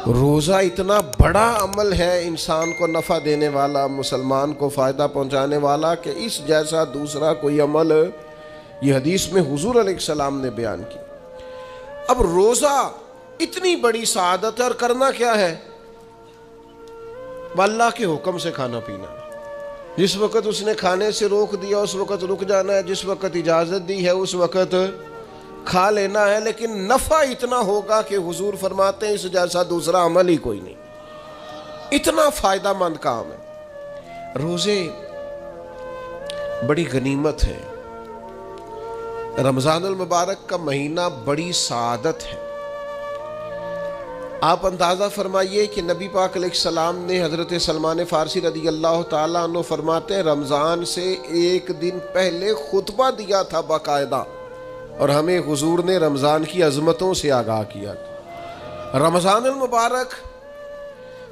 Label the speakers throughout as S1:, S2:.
S1: روزہ اتنا بڑا عمل ہے انسان کو نفع دینے والا، مسلمان کو فائدہ پہنچانے والا، کہ اس جیسا دوسرا کوئی عمل یہ حدیث میں حضور علیہ السلام نے بیان کی۔ اب روزہ اتنی بڑی سعادت ہے، اور کرنا کیا ہے؟ اللہ کے حکم سے کھانا پینا ہے۔ جس وقت اس نے کھانے سے روک دیا اس وقت رک جانا ہے، جس وقت اجازت دی ہے اس وقت کھا لینا ہے، لیکن نفع اتنا ہوگا کہ حضور فرماتے ہیں اس جیسا دوسرا عمل ہی کوئی نہیں، اتنا فائدہ مند کام ہے۔ روزے بڑی غنیمت ہے، رمضان المبارک کا مہینہ بڑی سعادت ہے۔ آپ اندازہ فرمائیے کہ نبی پاک علیہ السلام نے حضرت سلمان فارسی رضی اللہ تعالیٰ عنہ فرماتے ہیں رمضان سے ایک دن پہلے خطبہ دیا تھا باقاعدہ، اور ہمیں حضور نے رمضان کی عظمتوں سے آگاہ کیا۔ رمضان المبارک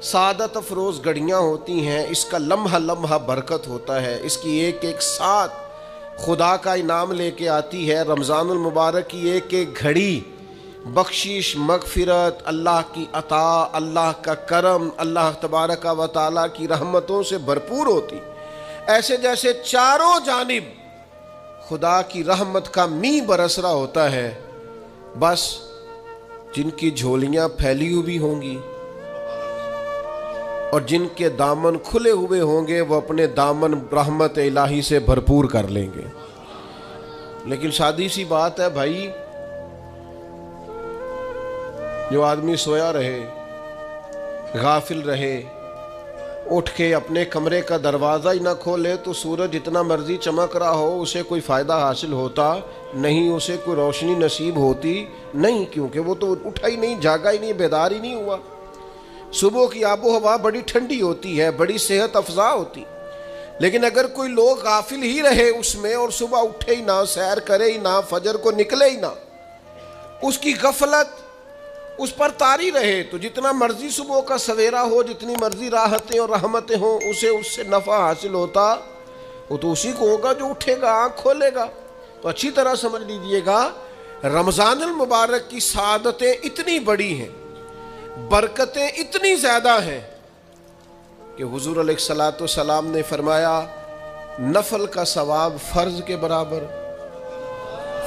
S1: سعادت افروز گھڑیاں ہوتی ہیں، اس کا لمحہ لمحہ برکت ہوتا ہے، اس کی ایک ایک ساتھ خدا کا انعام لے کے آتی ہے۔ رمضان المبارک کی ایک ایک گھڑی بخشش، مغفرت، اللہ کی عطا، اللہ کا کرم، اللہ تبارک و تعالیٰ کی رحمتوں سے بھرپور ہوتی، ایسے جیسے چاروں جانب خدا کی رحمت کا می برس رہا ہوتا ہے۔ بس جن کی جھولیاں پھیلی ہوئی ہوں گی اور جن کے دامن کھلے ہوئے ہوں گے وہ اپنے دامن رحمت الہی سے بھرپور کر لیں گے۔ لیکن سادی سی بات ہے بھائی، جو آدمی سویا رہے، غافل رہے، اٹھ کے اپنے کمرے کا دروازہ ہی نہ کھولے تو سورج جتنا مرضی چمک رہا ہو اسے کوئی فائدہ حاصل ہوتا نہیں، اسے کوئی روشنی نصیب ہوتی نہیں، کیونکہ وہ تو اٹھا ہی نہیں، جاگا ہی نہیں، بیدار ہی نہیں ہوا۔ صبح کی آب و ہوا بڑی ٹھنڈی ہوتی ہے، بڑی صحت افزا ہوتی، لیکن اگر کوئی لوگ غافل ہی رہے اس میں اور صبح اٹھے ہی نہ، سیر کرے ہی نہ، فجر کو نکلے ہی نہ، اس کی غفلت اس پر طاری رہے، تو جتنا مرضی صبح کا سویرا ہو، جتنی مرضی راحتیں اور رحمتیں ہوں، اسے اس سے نفع حاصل ہوتا وہ تو اسی کو ہوگا جو اٹھے گا، آنکھ کھولے گا۔ تو اچھی طرح سمجھ لیجئے گا، رمضان المبارک کی سعادتیں اتنی بڑی ہیں، برکتیں اتنی زیادہ ہیں کہ حضور علیہ السلام نے فرمایا نفل کا ثواب فرض کے برابر،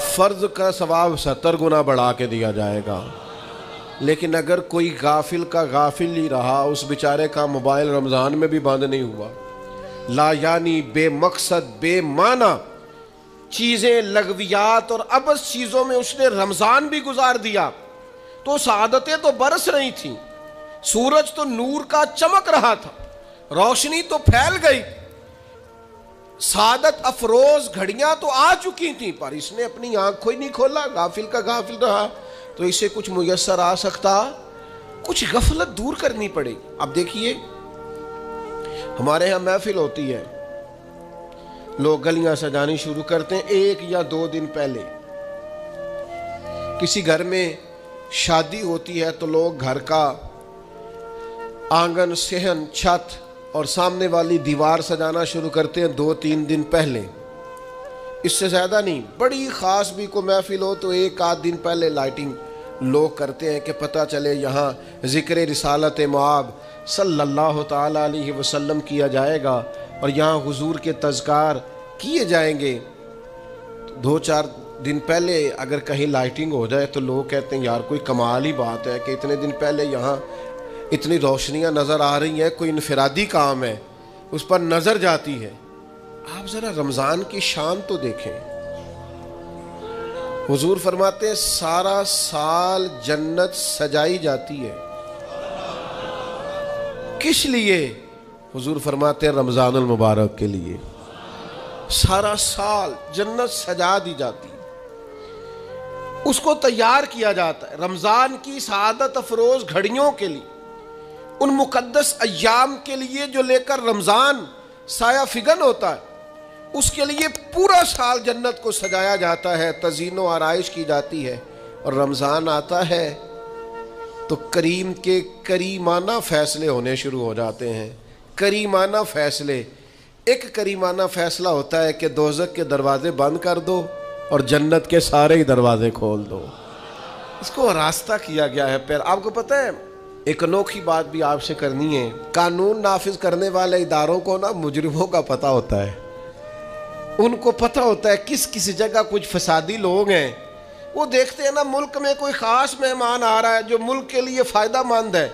S1: فرض کا ثواب 70 گنا بڑھا کے دیا جائے گا۔ لیکن اگر کوئی غافل کا غافل ہی رہا، اس بیچارے کا موبائل رمضان میں بھی بند نہیں ہوا، لا یعنی بے مقصد بے معنی چیزیں، لغویات اور عبث چیزوں میں اس نے رمضان بھی گزار دیا، تو سعادتیں تو برس رہی تھیں، سورج تو نور کا چمک رہا تھا، روشنی تو پھیل گئی، سعادت افروز گھڑیاں تو آ چکی تھیں، پر اس نے اپنی آنکھ کو ہی نہیں کھولا، غافل کا غافل رہا۔ تو اسے کچھ میسر آ سکتا، کچھ غفلت دور کرنی پڑے گی۔ اب دیکھیے ہمارے ہاں محفل ہوتی ہے، لوگ گلیاں سجانی شروع کرتے ہیں ایک یا دو دن پہلے۔ کسی گھر میں شادی ہوتی ہے تو لوگ گھر کا آنگن، صحن، چھت اور سامنے والی دیوار سجانا شروع کرتے ہیں 2-3 دن پہلے، اس سے زیادہ نہیں۔ بڑی خاص بھی کوئی محفل ہو تو 1-8 دن پہلے لائٹنگ لوگ کرتے ہیں کہ پتہ چلے یہاں ذکر رسالت مآب صلی اللہ تعالیٰ علیہ وسلم کیا جائے گا اور یہاں حضور کے تذکار کیے جائیں گے۔ 2-4 دن پہلے اگر کہیں لائٹنگ ہو جائے تو لوگ کہتے ہیں یار کوئی کمال ہی بات ہے کہ اتنے دن پہلے یہاں اتنی روشنیاں نظر آ رہی ہیں، کوئی انفرادی کام ہے، اس پر نظر جاتی ہے۔ آپ ذرا رمضان کی شان تو دیکھیں، حضور فرماتے ہیں سارا سال جنت سجائی جاتی ہے، کس لیے؟ حضور فرماتے ہیں رمضان المبارک کے لیے، سارا سال جنت سجا دی جاتی ہے، اس کو تیار کیا جاتا ہے رمضان کی سعادت افروز گھڑیوں کے لیے، ان مقدس ایام کے لیے جو لے کر رمضان سایہ فگن ہوتا ہے، اس کے لیے پورا سال جنت کو سجایا جاتا ہے، تزئین و آرائش کی جاتی ہے۔ اور رمضان آتا ہے تو کریم کے کریمانہ فیصلے ہونے شروع ہو جاتے ہیں۔ کریمانہ فیصلے، ایک کریمانہ فیصلہ ہوتا ہے کہ دوزخ کے دروازے بند کر دو اور جنت کے سارے ہی دروازے کھول دو، اس کو راستہ کیا گیا ہے۔ پھر آپ کو پتہ ہے ایک انوکھی بات بھی آپ سے کرنی ہے. قانون نافذ کرنے والے اداروں کو نا مجرموں کا پتہ ہوتا ہے. ان کو پتہ ہوتا ہے کس جگہ کچھ فسادی لوگ ہیں. وہ دیکھتے ہیں نا ملک میں کوئی خاص مہمان آ رہا ہے جو ملک کے لیے فائدہ مند ہے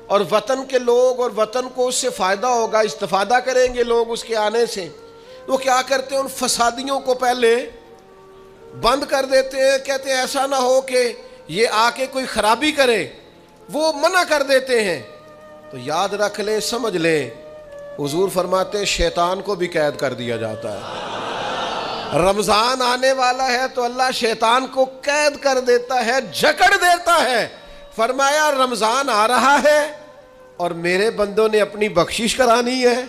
S1: اور وطن کے لوگ اور وطن کو اس سے فائدہ ہوگا, استفادہ کریں گے لوگ اس کے آنے سے. وہ کیا کرتے ہیں, ان فسادیوں کو پہلے بند کر دیتے ہیں. کہتے ہیں ایسا نہ ہو کہ یہ آ کے کوئی خرابی کرے, وہ منع کر دیتے ہیں. تو یاد رکھ لیں, سمجھ لیں, حضور فرماتے ہیں شیطان کو بھی قید کر دیا جاتا ہے. رمضان آنے والا ہے تو اللہ شیطان کو قید کر دیتا ہے, جکڑ دیتا ہے. فرمایا رمضان آ رہا ہے اور میرے بندوں نے اپنی بخشش کرانی ہے,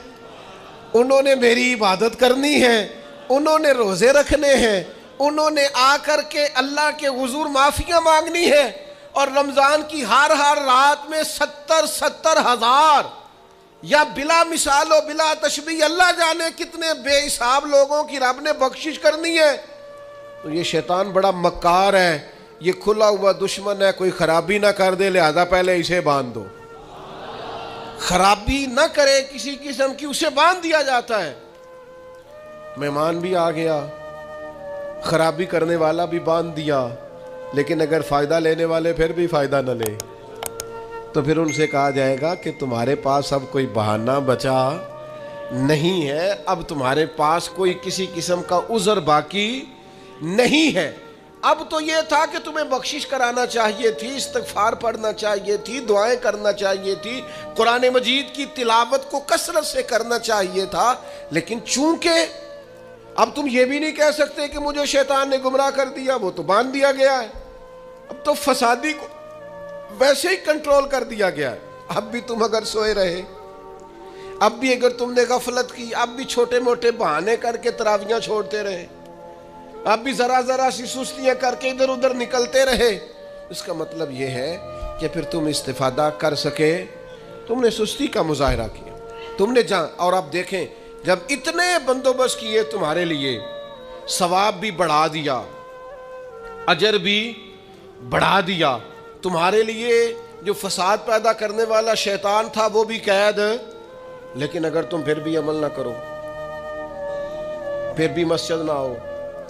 S1: انہوں نے میری عبادت کرنی ہے, انہوں نے روزے رکھنے ہیں, انہوں نے آ کر کے اللہ کے حضور معافیاں مانگنی ہے. اور رمضان کی ہر رات میں 70 ہزار یا بلا مثال و بلا تشبیہ اللہ جانے کتنے بے حساب لوگوں کی رب نے بخشش کرنی ہے. تو یہ شیطان بڑا مکار ہے, یہ کھلا ہوا دشمن ہے, کوئی خرابی نہ کر دے لہذا پہلے اسے باندھ دو. خرابی نہ کرے کسی قسم کی, اسے باندھ دیا جاتا ہے. مہمان بھی آ گیا, خرابی کرنے والا بھی باندھ دیا, لیکن اگر فائدہ لینے والے پھر بھی فائدہ نہ لے تو پھر ان سے کہا جائے گا کہ تمہارے پاس اب کوئی بہانہ بچا نہیں ہے, اب تمہارے پاس کوئی کسی قسم کا عذر باقی نہیں ہے. اب تو یہ تھا کہ تمہیں بخشش کرانا چاہیے تھی, استغفار پڑھنا چاہیے تھی, دعائیں کرنا چاہیے تھی, قرآن مجید کی تلاوت کو کثرت سے کرنا چاہیے تھا. لیکن چونکہ اب تم یہ بھی نہیں کہہ سکتے کہ مجھے شیطان نے گمراہ کر دیا, وہ تو باندھ دیا گیا ہے. اب تو فسادی کو ویسے ہی کنٹرول کر دیا گیا ہے. اب بھی تم اگر سوئے رہے, اب بھی اگر تم نے غفلت کی, اب بھی چھوٹے موٹے بہانے کر کے تراویحاں چھوڑتے رہے, اب بھی ذرا سی سستیاں کر کے ادھر ادھر نکلتے رہے, اس کا مطلب یہ ہے کہ پھر تم استفادہ کر سکے, تم نے سستی کا مظاہرہ کیا, تم نے اور اب دیکھیں جب اتنے بندوبست کیے تمہارے لیے, ثواب بھی بڑھا دیا, اجر بھی بڑھا دیا, تمہارے لیے جو فساد پیدا کرنے والا شیطان تھا وہ بھی قید. لیکن اگر تم پھر بھی عمل نہ کرو, پھر بھی مسجد نہ آؤ,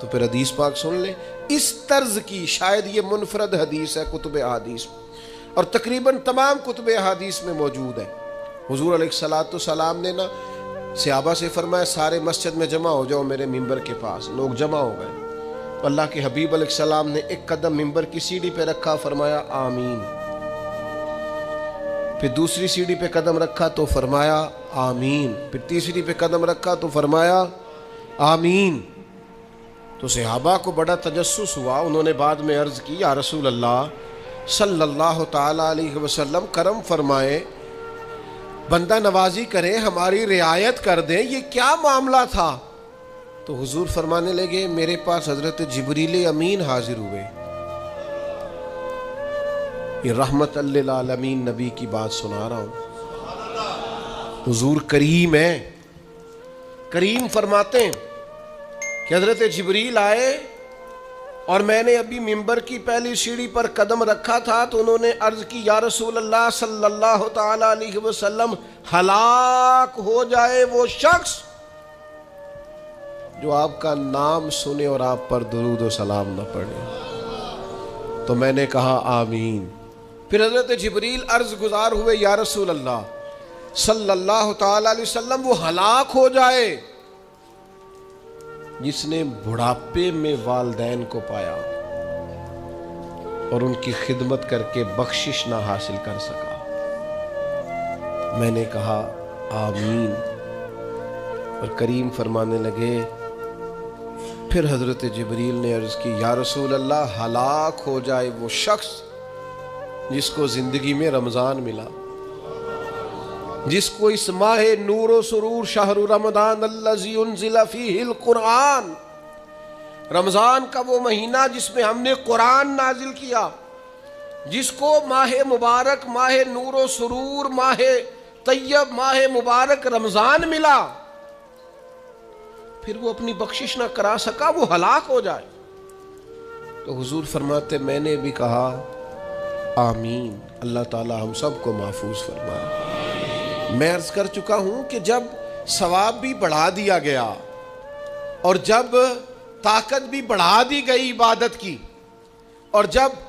S1: تو پھر حدیث پاک سن لیں. اس طرز کی شاید یہ منفرد حدیث ہے کتب احادیث, اور تقریباً تمام کتب احادیث میں موجود ہے. حضور علیہ الصلوۃ نے نا صحابہ سے فرمایا سارے مسجد میں جمع ہو جاؤ میرے ممبر کے پاس. لوگ جمع ہو گئے. اللہ کے حبیب علیہ السلام نے ایک قدم ممبر کی سیڑھی پہ رکھا, فرمایا آمین. پھر دوسری سیڑھی پہ قدم رکھا تو فرمایا آمین. پھر تیسری پہ قدم رکھا تو فرمایا آمین. تو صحابہ کو بڑا تجسس ہوا. انہوں نے بعد میں عرض کی یا رسول اللہ صلی اللہ تعالی علیہ وسلم کرم فرمائے, بندہ نوازی کریں, ہماری رعایت کر دیں, یہ کیا معاملہ تھا؟ تو حضور فرمانے لگے میرے پاس حضرت جبریل امین حاضر ہوئے. یہ رحمت للعالمین نبی کی بات سنا رہا ہوں. حضور کریم ہے, کریم فرماتے ہیں کہ حضرت جبریل آئے اور میں نے ابھی ممبر کی پہلی سیڑھی پر قدم رکھا تھا تو انہوں نے عرض کی یا رسول اللہ صلی اللہ تعالی علیہ وسلم, ہلاک ہو جائے وہ شخص جو آپ کا نام سنے اور آپ پر درود و سلام نہ پڑھے. تو میں نے کہا آمین. پھر حضرت جبریل عرض گزار ہوئے یا رسول اللہ صلی اللہ تعالی علیہ وسلم وہ ہلاک ہو جائے جس نے بڑھاپے میں والدین کو پایا اور ان کی خدمت کر کے بخشش نہ حاصل کر سکا. میں نے کہا آمین. اور کریم فرمانے لگے پھر حضرت جبریل نے عرض کی یا رسول اللہ ہلاک ہو جائے وہ شخص جس کو زندگی میں رمضان ملا, جس کو اس ماہ نور و سرور شہر رمضان الذی انزل فیہ القرآن, رمضان کا وہ مہینہ جس میں ہم نے قرآن نازل کیا, جس کو ماہ مبارک, ماہ نور و سرور, ماہ طیب, ماہ مبارک رمضان ملا, پھر وہ اپنی بخشش نہ کرا سکا, وہ ہلاک ہو جائے. تو حضور فرماتے میں نے بھی کہا آمین. اللہ تعالی ہم سب کو محفوظ فرمائے۔ میں عرض کر چکا ہوں کہ جب ثواب بھی بڑھا دیا گیا اور جب طاقت بھی بڑھا دی گئی عبادت کی، اور جب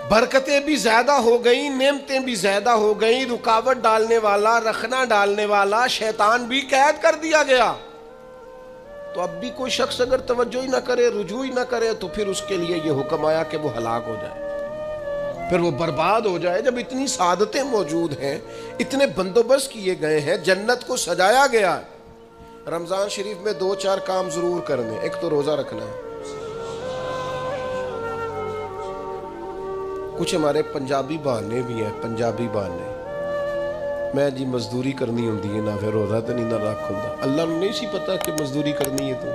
S1: برکتیں بھی زیادہ ہو گئیں، نعمتیں بھی زیادہ ہو گئیں، رکاوٹ ڈالنے والا، رخنا ڈالنے والا شیطان بھی قید کر دیا گیا، تو اب بھی کوئی شخص اگر توجہ ہی نہ کرے، رجوع ہی نہ کرے، تو پھر اس کے لیے یہ حکم آیا کہ وہ ہلاک ہو جائے، پھر وہ برباد ہو جائے۔ جب اتنی سعادتیں موجود ہیں، اتنے بندوبست کیے گئے ہیں، جنت کو سجایا گیا ہے، رمضان شریف میں 2-4 کام ضرور کرنے۔ ایک تو روزہ رکھنا ہے۔ کچھ ہمارے پنجابی بہانے بھی ہیں، پنجابی بہانے، میں جی مزدوری کرنی ہوندی ہے نا، پھر روزہ تو نہیں نہ رکھ ہوندا۔ اللہ نے نہیں سی پتا کہ مزدوری کرنی ہے تو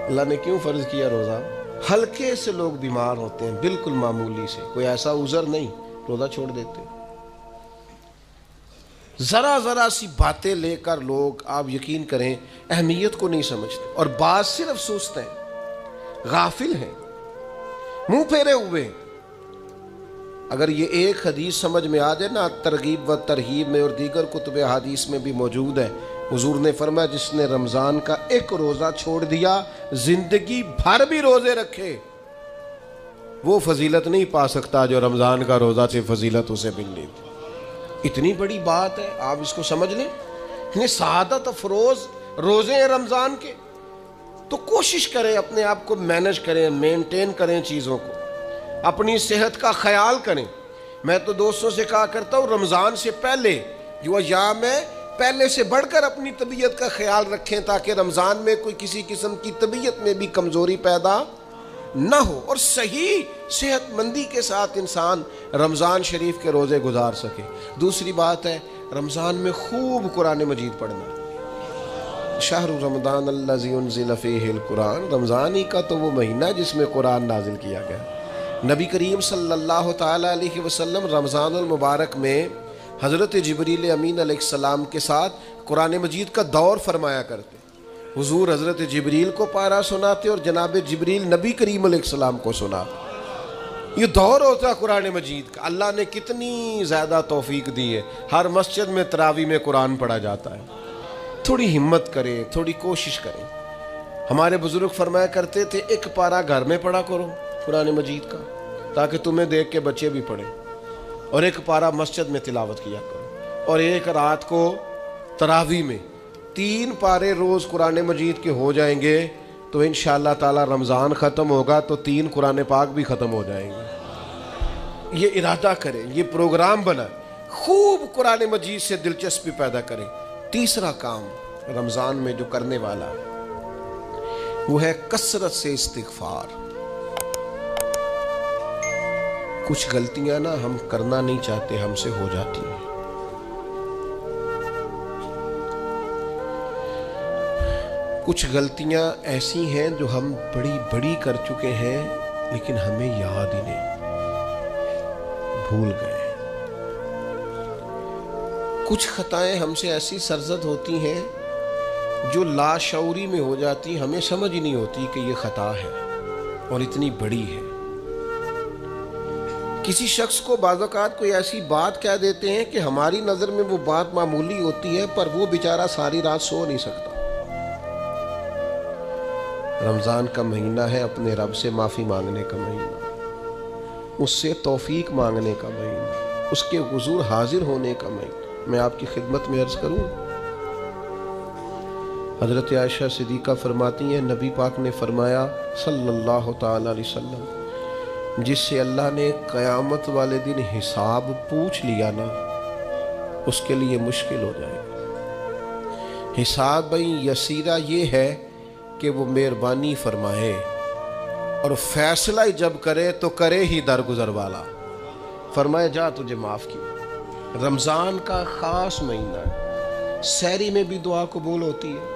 S1: اللہ نے کیوں فرض کیا روزہ؟ ہلکے سے لوگ بیمار ہوتے ہیں، بالکل معمولی سے، کوئی ایسا عذر نہیں، روزہ چھوڑ دیتے۔ ذرا سی باتیں لے کر لوگ، آپ یقین کریں، اہمیت کو نہیں سمجھتے، اور بعض صرف سست ہیں، غافل ہیں، منہ پھیرے ہوئے۔ اگر یہ ایک حدیث سمجھ میں آ جائے نا، ترغیب و ترہیب میں اور دیگر کتب حدیث میں بھی موجود ہے، حضور نے فرمایا جس نے رمضان کا ایک روزہ چھوڑ دیا، زندگی بھر بھی روزے رکھے، وہ فضیلت نہیں پا سکتا جو رمضان کا روزہ سے فضیلت اسے ملنی تھی۔ اتنی بڑی بات ہے، آپ اس کو سمجھ لیں، اتنے سعادت افروز روزے ہیں رمضان کے۔ تو کوشش کریں، اپنے آپ کو مینج کریں، مینٹین کریں چیزوں کو، اپنی صحت کا خیال کریں۔ میں تو دوستوں سے کہا کرتا ہوں، رمضان سے پہلے جو ایام ہے، پہلے سے بڑھ کر اپنی طبیعت کا خیال رکھیں، تاکہ رمضان میں کوئی کسی قسم کی طبیعت میں بھی کمزوری پیدا نہ ہو، اور صحیح صحت مندی کے ساتھ انسان رمضان شریف کے روزے گزار سکے۔ دوسری بات ہے، رمضان میں خوب قرآن مجید پڑھنا۔ شہر رمضان الذی انزل فیہ القرآن، رمضان ہی کا تو وہ مہینہ جس میں قرآن نازل کیا گیا۔ نبی کریم صلی اللہ تعالیٰ علیہ وسلم رمضان المبارک میں حضرت جبریل امین علیہ السلام کے ساتھ قرآن مجید کا دور فرمایا کرتے۔ حضور حضرت جبریل کو پارہ سناتے اور جناب جبریل نبی کریم علیہ السلام کو سناتے۔ یہ دور ہوتا ہے قرآن مجید کا۔ اللہ نے کتنی زیادہ توفیق دی ہے، ہر مسجد میں تراویح میں قرآن پڑھا جاتا ہے۔ تھوڑی ہمت کریں، تھوڑی کوشش کریں۔ ہمارے بزرگ فرمایا کرتے تھے، ایک پارہ گھر میں پڑھا کرو قرآن مجید کا، تاکہ تمہیں دیکھ کے بچے بھی پڑھیں، اور ایک پارہ مسجد میں تلاوت کیا کرو، اور ایک رات کو تراویح میں 3 پارے روز قرآن مجید کے ہو جائیں گے، تو انشاءاللہ تعالی رمضان ختم ہوگا تو 3 قرآن پاک بھی ختم ہو جائیں گے۔ یہ ارادہ کریں، یہ پروگرام بنا، خوب قرآن مجید سے دلچسپی پیدا کریں۔ تیسرا کام رمضان میں جو کرنے والا وہ ہے کثرت سے استغفار۔ کچھ غلطیاں نا ہم کرنا نہیں چاہتے، ہم سے ہو جاتی ہیں۔ کچھ غلطیاں ایسی ہیں جو ہم بڑی بڑی کر چکے ہیں، لیکن ہمیں یاد ہی نہیں، بھول گئے۔ کچھ خطائیں ہم سے ایسی سرزد ہوتی ہیں جو لاشعوری میں ہو جاتی، ہمیں سمجھ ہی نہیں ہوتی کہ یہ خطا ہے اور اتنی بڑی ہے۔ کسی شخص کو بعض اوقات کوئی ایسی بات کہہ دیتے ہیں کہ ہماری نظر میں وہ بات معمولی ہوتی ہے، پر وہ بیچارہ ساری رات سو نہیں سکتا۔ رمضان کا مہینہ ہے اپنے رب سے معافی مانگنے کا مہینہ، اس سے توفیق مانگنے کا مہینہ، اس کے حضور حاضر ہونے کا مہینہ۔ میں آپ کی خدمت میں عرض کروں، حضرت عائشہ صدیقہ فرماتی ہیں، نبی پاک نے فرمایا صلی اللہ تعالی علیہ وسلم، جس سے اللہ نے قیامت والے دن حساب پوچھ لیا نا، اس کے لیے مشکل ہو جائے گا۔ حساب یسیرہ یہ ہے کہ وہ مہربانی فرمائے اور فیصلہ جب کرے تو کرے ہی درگزر والا، فرمائے جا تجھے معاف کیا۔ رمضان کا خاص مہینہ ہے، سحری میں بھی دعا قبول ہوتی ہے،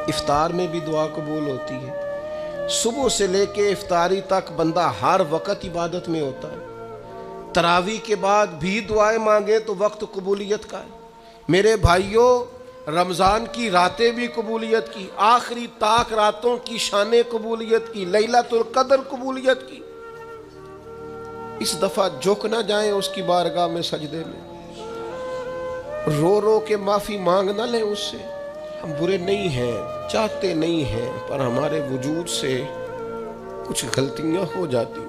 S1: افطار میں بھی دعا قبول ہوتی ہے، صبح سے لے کے افطاری تک بندہ ہر وقت عبادت میں ہوتا ہے۔ تراویح کے بعد بھی دعائیں مانگے تو وقت قبولیت کا ہے۔ میرے بھائیوں، رمضان کی راتیں بھی قبولیت کی، آخری طاق راتوں کی شان قبولیت کی، لیلۃ القدر قبولیت کی۔ اس دفعہ جھک نہ جائیں اس کی بارگاہ میں سجدے میں، رو رو کے معافی مانگ نہ لیں اس سے۔ ہم برے نہیں ہیں، چاہتے نہیں ہیں، پر ہمارے وجود سے کچھ غلطیاں ہو جاتی،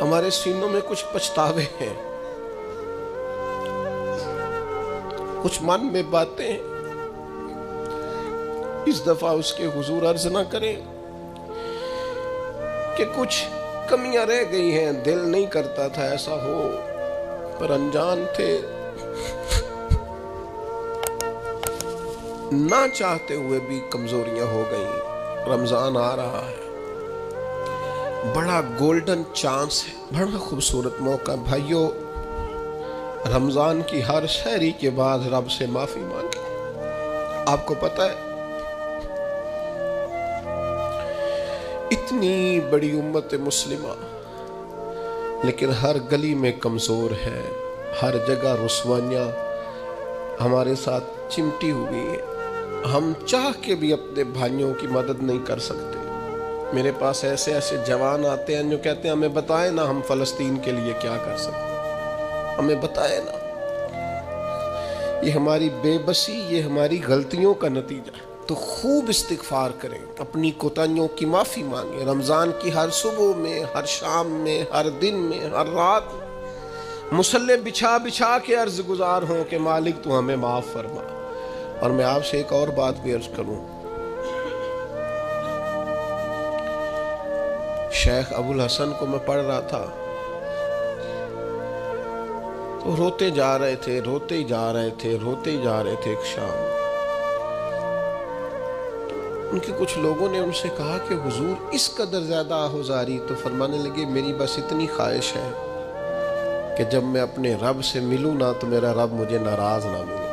S1: ہمارے سینوں میں کچھ پچھتاوے ہیں، کچھ من میں باتیں ہیں۔ اس دفعہ اس کے حضور عرض نہ کریں کہ کچھ کمیاں رہ گئی ہیں، دل نہیں کرتا تھا ایسا ہو، پر انجان تھے، نہ چاہتے ہوئے بھی کمزوریاں ہو گئیں۔ رمضان آ رہا ہے، بڑا گولڈن چانس ہے، بڑا خوبصورت موقع۔ بھائیو، رمضان کی ہر سحری کے بعد رب سے معافی مانگے۔ آپ کو پتہ ہے اتنی بڑی امت مسلمہ لیکن ہر گلی میں کمزور ہے، ہر جگہ رسوائیاں ہمارے ساتھ چمٹی ہوئی ہیں، ہم چاہ کے بھی اپنے بھائیوں کی مدد نہیں کر سکتے۔ میرے پاس ایسے ایسے جوان آتے ہیں جو کہتے ہیں ہمیں بتائیں نا ہم فلسطین کے لیے کیا کر سکتے، ہمیں بتائیں نا۔ یہ ہماری بے بسی، یہ ہماری غلطیوں کا نتیجہ ہے۔ تو خوب استغفار کریں، اپنی کوتاہیوں کی معافی مانگیں۔ رمضان کی ہر صبح میں، ہر شام میں، ہر دن میں، ہر رات مصلی بچھا بچھا کے عرض گزار ہوں کہ مالک تو ہمیں معاف فرما۔ اور میں آپ سے ایک اور بات بھی عرض کروں، شیخ ابو الحسن کو میں پڑھ رہا تھا تو روتے جا رہے تھے، روتے ہی جا رہے تھے، روتے ہی جا رہے تھے۔ ایک شام ان کے کچھ لوگوں نے ان سے کہا کہ حضور اس قدر زیادہ آہوزاری؟ تو فرمانے لگے میری بس اتنی خواہش ہے کہ جب میں اپنے رب سے ملوں نا تو میرا رب مجھے ناراض نہ ملے۔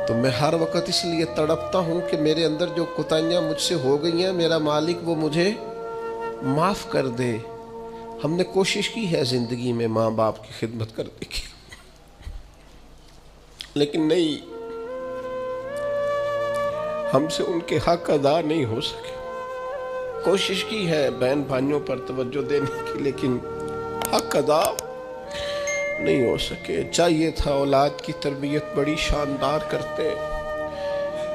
S1: تو میں ہر وقت اس لیے تڑپتا ہوں کہ میرے اندر جو کوتاہیاں مجھ سے ہو گئی ہیں، میرا مالک وہ مجھے معاف کر دے۔ ہم نے کوشش کی ہے زندگی میں ماں باپ کی خدمت کرنے کی، لیکن نہیں، ہم سے ان کے حق ادا نہیں ہو سکے۔ کوشش کی ہے بہن بھائیوں پر توجہ دینے کی، لیکن حق ادا نہیں ہو سکے۔ چاہیے تھا اولاد کی تربیت بڑی شاندار کرتے،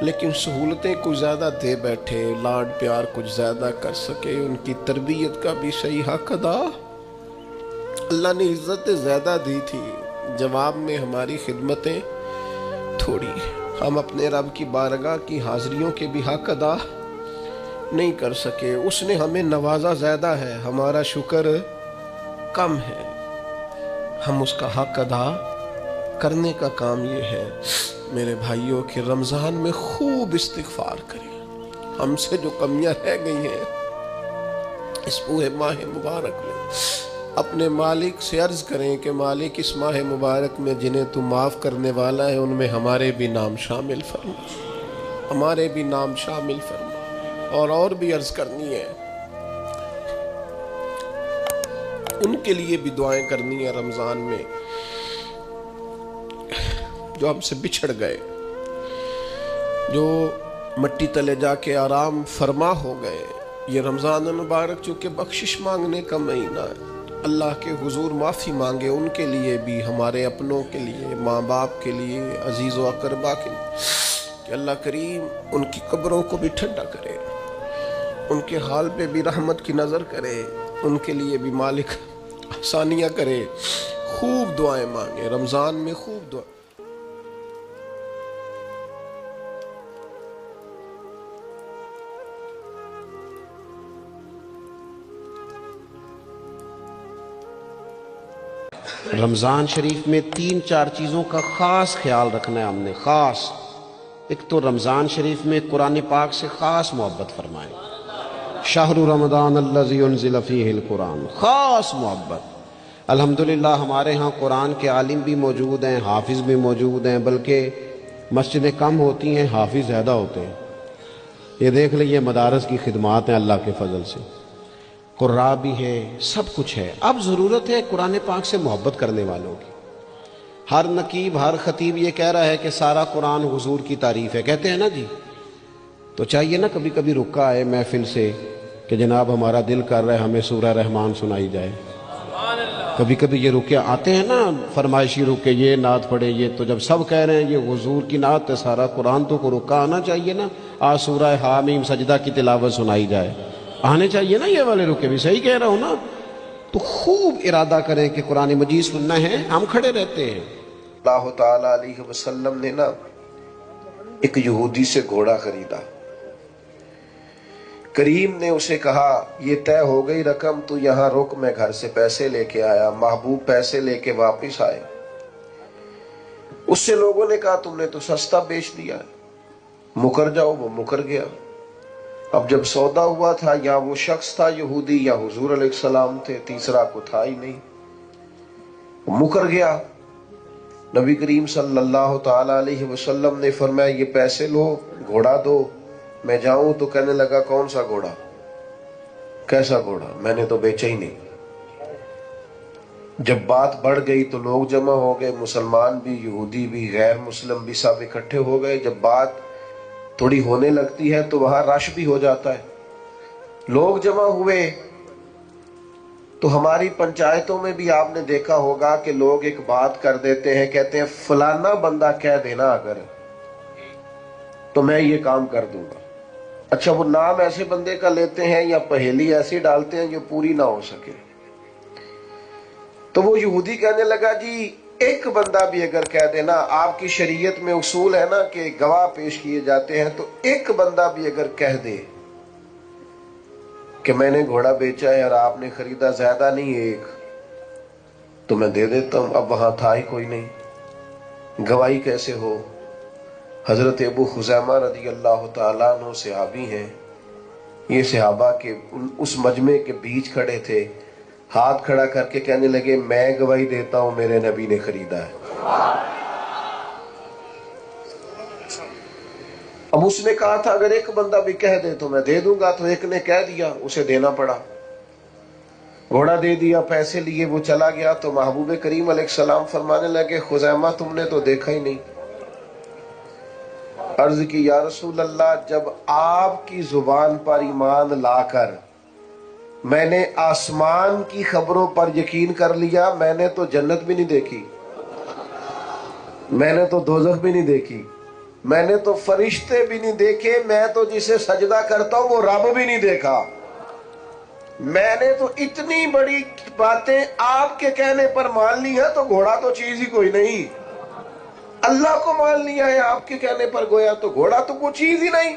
S1: لیکن سہولتیں کچھ زیادہ دے بیٹھے، لاڈ پیار کچھ زیادہ کر سکے، ان کی تربیت کا بھی صحیح حق ادا۔ اللہ نے عزتیں زیادہ دی تھی، جواب میں ہماری خدمتیں تھوڑی۔ ہم اپنے رب کی بارگاہ کی حاضریوں کے بھی حق ادا نہیں کر سکے۔ اس نے ہمیں نوازا زیادہ ہے، ہمارا شکر کم ہے۔ ہم اس کا حق ادا کرنے کا کام یہ ہے میرے بھائیوں کہ رمضان میں خوب استغفار کریں۔ ہم سے جو کمیاں رہ گئی ہیں اس پورے ماہ مبارک میں، اپنے مالک سے عرض کریں کہ مالک اس ماہ مبارک میں جنہیں تو معاف کرنے والا ہے ان میں ہمارے بھی نام شامل فرما، ہمارے بھی نام شامل فرما۔ اور بھی عرض کرنی ہے، ان کے لیے بھی دعائیں کرنی ہے رمضان میں جو ہم سے بچھڑ گئے، جو مٹی تلے جا کے آرام فرما ہو گئے۔ یہ رمضان المبارک چونکہ بخشش مانگنے کا مہینہ ہے، اللہ کے حضور معافی مانگے ان کے لیے بھی، ہمارے اپنوں کے لیے، ماں باپ کے لیے، عزیز و اقربا کے لیے، کہ اللہ کریم ان کی قبروں کو بھی ٹھنڈا کرے، ان کے حال پہ بھی رحمت کی نظر کرے، ان کے لیے بھی مالک آسانیاں کرے۔ خوب دعائیں مانگے رمضان میں، خوب دعائیں۔
S2: رمضان شریف میں 3-4 چیزوں کا خاص خیال رکھنا ہے ہم نے، خاص۔ ایک تو رمضان شریف میں قرآن پاک سے خاص محبت فرمائیں، شہر رمضان الذی انزل فیہ القرآن، خاص محبت۔ الحمدللہ ہمارے ہاں قرآن کے عالم بھی موجود ہیں، حافظ بھی موجود ہیں، بلکہ مسجدیں کم ہوتی ہیں، حافظ زیادہ ہوتے ہیں۔ یہ دیکھ لئے مدارس کی خدمات ہیں اللہ کے فضل سے، قراء بھی ہے، سب کچھ ہے۔ اب ضرورت ہے قرآن پاک سے محبت کرنے والوں کی۔ ہر نقیب، ہر خطیب یہ کہہ رہا ہے کہ سارا قرآن حضور کی تعریف ہے، کہتے ہیں نا جی، تو چاہیے نا کبھی کبھی رکا ہے محفل سے کہ جناب ہمارا دل کر رہا ہے ہمیں سورہ رحمان سنائی جائے. کبھی کبھی یہ رکے آتے ہیں نا فرمائشی رکے، یہ نعت پڑھے، یہ تو جب سب کہہ رہے ہیں یہ حضور کی نعت ہے، سارا قرآن تو کو رکا آنا چاہیے نا. آج سورہ حامیم سجدہ کی تلاوت سنائی جائے، آنے چاہیے نا یہ والے رکے بھی. صحیح کہہ رہا ہوں نا؟ تو خوب ارادہ کریں کہ قرآن مجید سننا ہے. ہم کھڑے رہتے ہیں.
S1: اللہ تعالیٰ علیہ وسلم نے نا ایک یہودی سے گھوڑا خریدا. کریم نے اسے کہا یہ طے ہو گئی رقم، تو یہاں رک، میں گھر سے پیسے لے کے آیا. محبوب پیسے لے کے واپس آئے. اس سے لوگوں نے کہا تم نے تو سستا بیچ دیا ہے، مکر جاؤ. وہ مکر گیا. اب جب سودا ہوا تھا، یا وہ شخص تھا یہودی یا حضور علیہ السلام تھے، تیسرا کو تھا ہی نہیں. وہ مکر گیا. نبی کریم صلی اللہ تعالی علیہ وسلم نے فرمایا یہ پیسے لو، گھوڑا دو، میں جاؤں. تو کہنے لگا کون سا گھوڑا، کیسا گھوڑا، میں نے تو بیچا ہی نہیں. جب بات بڑھ گئی تو لوگ جمع ہو گئے، مسلمان بھی، یہودی بھی، غیر مسلم بھی، سب اکٹھے ہو گئے. جب بات تھوڑی ہونے لگتی ہے تو وہاں رش بھی ہو جاتا ہے. لوگ جمع ہوئے تو ہماری پنچایتوں میں بھی آپ نے دیکھا ہوگا کہ لوگ ایک بات کر دیتے ہیں، کہتے ہیں فلانا بندہ کہہ دینا اگر تو میں یہ کام کر دوں گا. اچھا، وہ نام ایسے بندے کا لیتے ہیں یا پہیلی ایسی ڈالتے ہیں جو پوری نہ ہو سکے. تو وہ یہودی کہنے لگا جی ایک بندہ بھی اگر کہہ دینا، آپ کی شریعت میں اصول ہے نا کہ گواہ پیش کیے جاتے ہیں، تو ایک بندہ بھی اگر کہہ دے کہ میں نے گھوڑا بیچا ہے اور آپ نے خریدا، زیادہ نہیں ایک، تو میں دے دیتا ہوں. اب وہاں تھا ہی کوئی نہیں، گواہی کیسے ہو؟ حضرت ابو خزیمہ رضی اللہ تعالیٰ عنہ صحابی ہیں. یہ صحابہ کے اس مجمع کے بیچ کھڑے تھے، ہاتھ کھڑا کر کے کہنے لگے میں گواہی دیتا ہوں میرے نبی نے خریدا ہے. اب اس نے کہا تھا اگر ایک بندہ بھی کہہ دے تو میں دے دوں گا. تو ایک نے کہہ دیا، اسے دینا پڑا. گھوڑا دے دیا، پیسے لیے، وہ چلا گیا. تو محبوب کریم علیہ السلام فرمانے لگے خزیمہ تم نے تو دیکھا ہی نہیں. عرض کی یا رسول اللہ، جب آپ کی زبان پر ایمان لا کر میں نے آسمان کی خبروں پر یقین کر لیا، میں نے تو جنت بھی نہیں دیکھی، میں نے تو دوزخ بھی نہیں دیکھی، میں نے تو فرشتے بھی نہیں دیکھے، میں تو جسے سجدہ کرتا ہوں وہ رب بھی نہیں دیکھا، میں نے تو اتنی بڑی باتیں آپ کے کہنے پر مان لی ہیں، تو گھوڑا تو چیز ہی کوئی نہیں. اللہ کو مان لیا ہے آپ کے کہنے پر، گویا تو گھوڑا تو کوئی چیز ہی نہیں.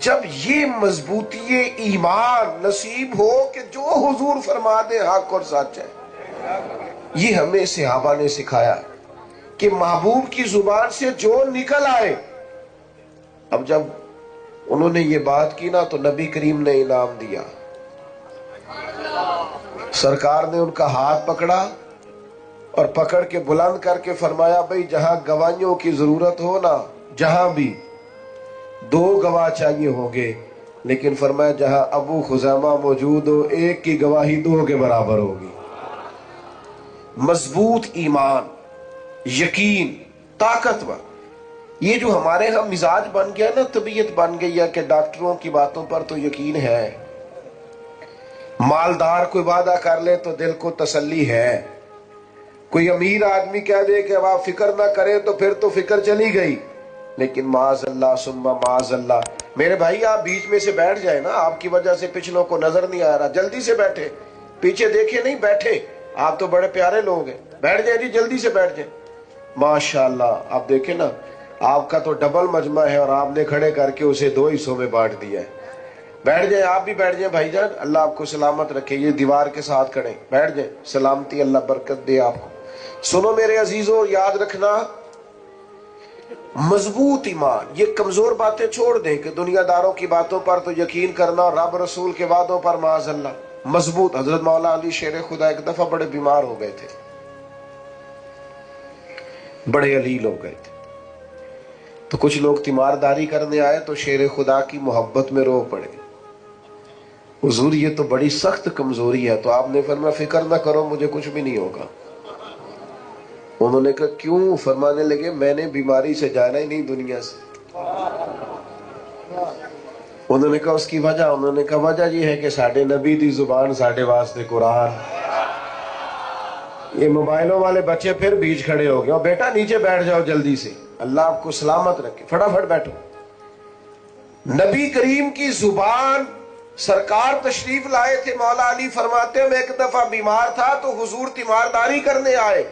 S1: جب یہ مضبوطی ایمان نصیب ہو کہ جو حضور فرما دے حق اور سچ ہے، یہ ہمیں صحابہ نے سکھایا کہ محبوب کی زبان سے جو نکل آئے. اب جب انہوں نے یہ بات کی نا تو نبی کریم نے انعام دیا. سرکار نے ان کا ہاتھ پکڑا اور پکڑ کے بلند کر کے فرمایا بھئی جہاں گواہیوں کی ضرورت ہو نا، جہاں بھی 2 گواہ چاہیے ہوں گے، لیکن فرمایا جہاں ابو خزیمہ موجود ہو ایک کی گواہی 2 کے برابر ہوگی. مضبوط ایمان، یقین، طاقتور. یہ جو ہمارے ہم مزاج بن گیا نا، طبیعت بن گئی ہے کہ ڈاکٹروں کی باتوں پر تو یقین ہے، مالدار کوئی وعدہ کر لے تو دل کو تسلی ہے، کوئی امیر آدمی کہہ دے کہ اب آپ فکر نہ کریں تو پھر تو فکر چلی گئی. لیکن معاذ اللہ ثم معاذ اللہ. میرے بھائی آپ بیچ میں سے بیٹھ جائیں نا، آپ کی وجہ سے پچھلوں کو نظر نہیں آ رہا، جلدی سے بیٹھے، پیچھے دیکھے نہیں، بیٹھے. آپ تو بڑے پیارے لوگ ہیں، بیٹھ جائیں جی، جلدی سے بیٹھ جائیں. ماشاءاللہ آپ دیکھیں نا، آپ کا تو ڈبل مجمع ہے اور آپ نے کھڑے کر کے اسے 2 حصوں میں بانٹ دیا ہے. بیٹھ جائیں، آپ بھی بیٹھ جائیں بھائی جان، اللہ آپ کو سلامت رکھے. یہ دیوار کے ساتھ کھڑے، بیٹھ جائیں، سلامتی، اللہ برکت دے آپ کو. سنو میرے عزیزوں، یاد رکھنا مضبوط ایمان. یہ کمزور باتیں چھوڑ دیں کہ دنیا داروں کی باتوں پر تو یقین کرنا اور رب رسول کے وعدوں پر معاذ اللہ. مضبوط. حضرت مولا علی شیر خدا ایک دفعہ بڑے بیمار ہو گئے تھے، بڑے علیل ہو گئے تھے. تو کچھ لوگ تیمارداری کرنے آئے تو شیر خدا کی محبت میں رو پڑے. حضور یہ تو بڑی سخت کمزوری ہے. تو آپ نے فرمایا فکر نہ کرو، مجھے کچھ بھی نہیں ہوگا. انہوں نے کہا کیوں؟ فرمانے لگے میں نے بیماری سے جانا ہی نہیں دنیا سے. انہوں نے کہا اس کی وجہ، انہوں نے کہا وجہ یہ ہے کہ ساڈے نبی دی زبان ساڈے واسطے قرآن۔ یہ موبائلوں والے بچے پھر بیچ کھڑے ہو گئے، اور بیٹا نیچے بیٹھ جاؤ جلدی سے، اللہ آپ کو سلامت رکھے، فٹافٹ بیٹھو۔ نبی کریم کی زبان، سرکار تشریف لائے تھے، مولا علی فرماتے ہیں میں ایک دفعہ بیمار تھا تو حضور تیمارداری کرنے آئے،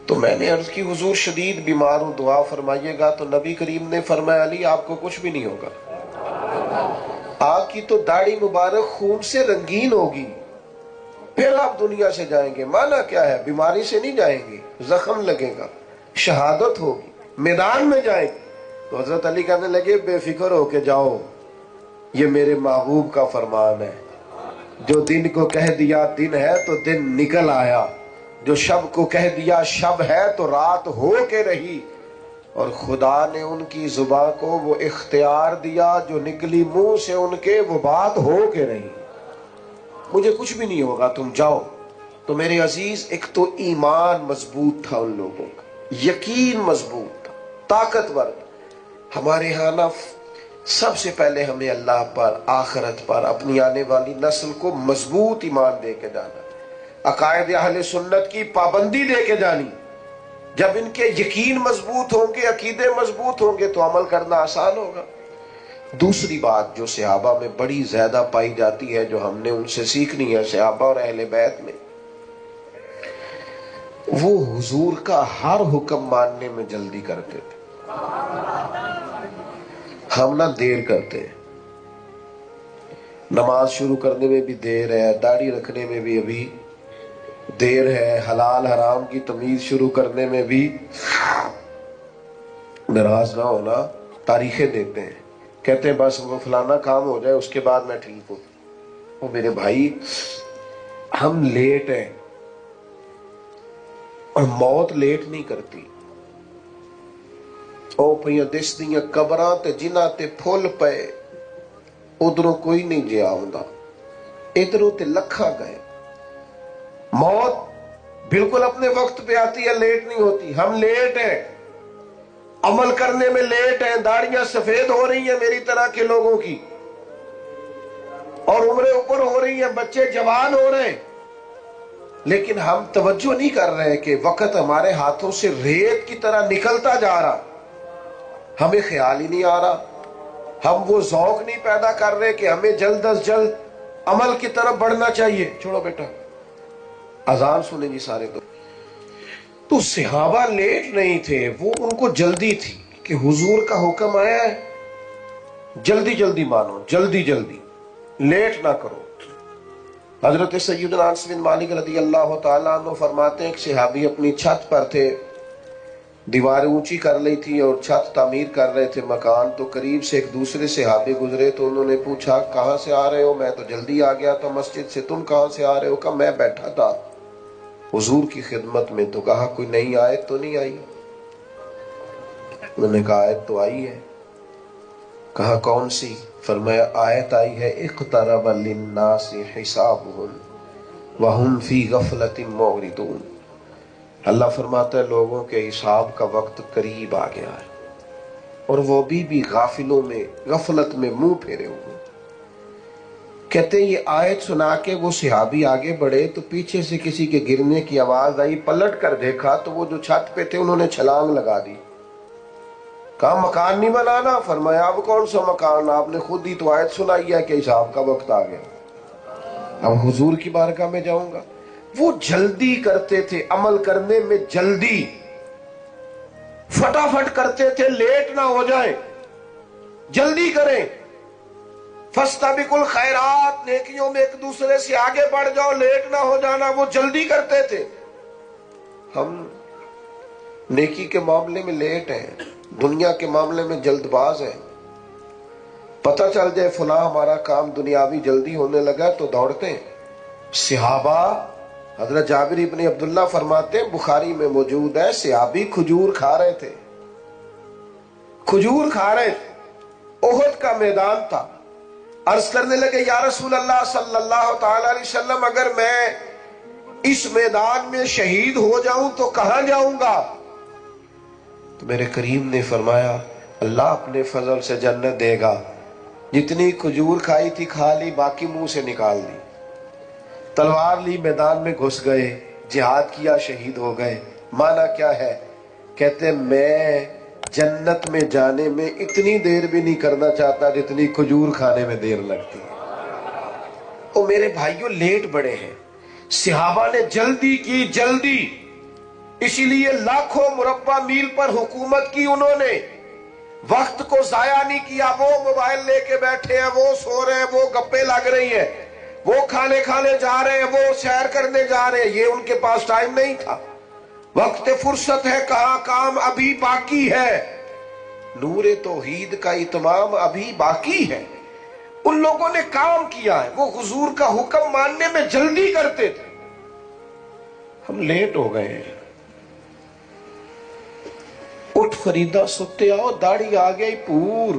S1: تو میں نے عرض کی حضور شدید بیمار ہوں، دعا فرمائیے گا۔ تو نبی کریم نے فرمایا علی آپ کو کچھ بھی نہیں ہوگا، آپ کی تو داڑھی مبارک خون سے رنگین ہوگی، پھر آپ دنیا سے جائیں گے۔ مانا کیا ہے؟ بیماری سے نہیں جائیں گے، زخم لگے گا، شہادت ہوگی، میدان میں جائیں گے۔ تو حضرت علی کہنے لگے بے فکر ہو کے جاؤ، یہ میرے محبوب کا فرمان ہے، جو دن کو کہہ دیا دن ہے تو دن نکل آیا، جو شب کو کہہ دیا شب ہے تو رات ہو کے رہی، اور خدا نے ان کی زبان کو وہ اختیار دیا جو نکلی منہ سے ان کے وہ بات ہو کے رہی۔ مجھے کچھ بھی نہیں ہوگا، تم جاؤ۔ تو میرے عزیز، ایک تو ایمان مضبوط تھا ان لوگوں کا، یقین مضبوط تھا، طاقتور تھا۔ ہمارے ہاں نا سب سے پہلے ہمیں اللہ پر، آخرت پر، اپنی آنے والی نسل کو مضبوط ایمان دے کے جانا، عقائد اہل سنت کی پابندی دے کے جانی۔ جب ان کے یقین مضبوط ہوں گے، عقیدے مضبوط ہوں گے تو عمل کرنا آسان ہوگا۔ دوسری بات جو صحابہ میں بڑی زیادہ پائی جاتی ہے، جو ہم نے ان سے سیکھنی ہے، صحابہ اور اہل بیت میں، وہ حضور کا ہر حکم ماننے میں جلدی کرتے تھے۔ ہم نہ دیر کرتے ہیں، نماز شروع کرنے میں بھی دیر ہے، داڑھی رکھنے میں بھی ابھی دیر ہے، حلال حرام کی تمیز شروع کرنے میں بھی، ناراض نہ ہونا، تاریخیں دیتے ہیں، کہتے ہیں بس وہ فلانا کام ہو جائے اس کے بعد میں ٹھیک ہوں۔ وہ میرے بھائی، ہم لیٹ ہیں، اور موت لیٹ نہیں کرتی۔ او پہ دس دیاں قبراں تے جنہ تے پھول پے، ادھروں کوئی نہیں جیا ہوندا، ادھروں تے لکھا گئے۔ موت بالکل اپنے وقت پہ آتی ہے، لیٹ نہیں ہوتی۔ ہم لیٹ ہیں، عمل کرنے میں لیٹ ہیں، داڑیاں سفید ہو رہی ہیں میری طرح کے لوگوں کی، اور عمریں اوپر ہو رہی ہیں، بچے جوان ہو رہے ہیں، لیکن ہم توجہ نہیں کر رہے کہ وقت ہمارے ہاتھوں سے ریت کی طرح نکلتا جا رہا، ہمیں خیال ہی نہیں آ رہا، ہم وہ ذوق نہیں پیدا کر رہے کہ ہمیں جلد از جلد عمل کی طرف بڑھنا چاہیے۔ چھوڑو بیٹا، اذان سنیں جی سارے تو صحابہ لیٹ نہیں تھے، وہ ان کو جلدی تھی کہ حضور کا حکم آیا ہے، جلدی جلدی مانو، جلدی جلدی، لیٹ نہ کرو۔ حضرت سیدنا انس بن مالک رضی اللہ تعالیٰ عنہ فرماتے ہیں ایک صحابی اپنی چھت پر تھے، دیواریں اونچی کر لی تھی اور چھت تعمیر کر رہے تھے مکان، تو قریب سے ایک دوسرے صحابی گزرے تو انہوں نے پوچھا کہاں سے آ رہے ہو؟ میں تو جلدی آ گیا تھا مسجد سے، تم کہاں سے آ رہے ہو؟ کہا میں بیٹھا تھا حضور کی خدمت میں۔ تو کہا کوئی نئی آیت تو نہیں آئی؟ انہوں نے کہا آیت تو آئی ہے۔ کہا کون سی؟ فرمایا آیت آئی ہے اقترب للناس حسابهم وهم فی غفلۃ معرضون۔ اللہ فرماتا ہے لوگوں کے حساب کا وقت قریب آ گیا ہے، اور وہ بھی غافلوں میں، غفلت میں منہ پھیرے ہوئے۔ کہتے ہیں یہ آیت سنا کے وہ صحابی آگے بڑھے تو پیچھے سے کسی کے گرنے کی آواز آئی، پلٹ کر دیکھا تو وہ جو چھت پہ تھے انہوں نے چھلانگ لگا دی۔ کہا مکان نہیں بنانا؟ فرمایا اب کون سا مکان، آپ نے خود ہی تو آیت سنائی ہے کہ حساب کا وقت آ گیا، اب حضور کی بارگاہ میں جاؤں گا۔ وہ جلدی کرتے تھے، عمل کرنے میں جلدی، فٹافٹ کرتے تھے، لیٹ نہ ہو جائیں، جلدی کریں۔ فاستبقوا الخیرات، نیکیوں میں ایک دوسرے سے آگے بڑھ جاؤ، لیٹ نہ ہو جانا، وہ جلدی کرتے تھے۔ ہم نیکی کے معاملے میں لیٹ ہیں، دنیا کے معاملے میں جلد باز ہیں۔ پتہ چل جائے فلاں ہمارا کام دنیاوی جلدی ہونے لگا تو دوڑتے ہیں۔ صحابہ، حضرت جابر ابن عبداللہ فرماتے ہیں بخاری میں موجود ہے، صحابی کھجور کھا رہے تھے، کھجور کھا رہے تھے، احد کا میدان تھا، عرض کرنے لگے یا رسول اللہ صلی اللہ تعالی علیہ وسلم اگر میں اس میدان میں شہید ہو جاؤں تو کہاں جاؤں گا؟ تو میرے کریم نے فرمایا اللہ اپنے فضل سے جنت دے گا. جتنی کھجور کھائی تھی کھا لی، باقی منہ سے نکال دی. تلوار لی، میدان میں گھس گئے، جہاد کیا، شہید ہو گئے. معنی کیا ہے؟ کہتے میں جنت میں جانے میں اتنی دیر بھی نہیں کرنا چاہتا جتنی کھجور کھانے میں دیر لگتی ہے. او میرے بھائیوں، لیٹ بڑے ہیں. صحابہ نے جلدی کی، جلدی، اسی لیے لاکھوں مربع میل پر حکومت کی انہوں نے. وقت کو ضائع نہیں کیا. وہ موبائل لے کے بیٹھے ہیں، وہ سو رہے ہیں، وہ گپے لگ رہی ہیں، وہ کھانے کھانے جا رہے ہیں، وہ سیر کرنے جا رہے ہیں. یہ ان کے پاس ٹائم نہیں تھا. وقت فرصت ہے، کہاں کام ابھی باقی ہے. نور توحید کا اتمام ابھی باقی ہے. ان لوگوں نے کام کیا ہے. وہ حضور کا حکم ماننے میں جلدی کرتے تھے. ہم لیٹ ہو گئے ہیں. اٹھ فریدا ستے آؤ، داڑھی آ گئی پور،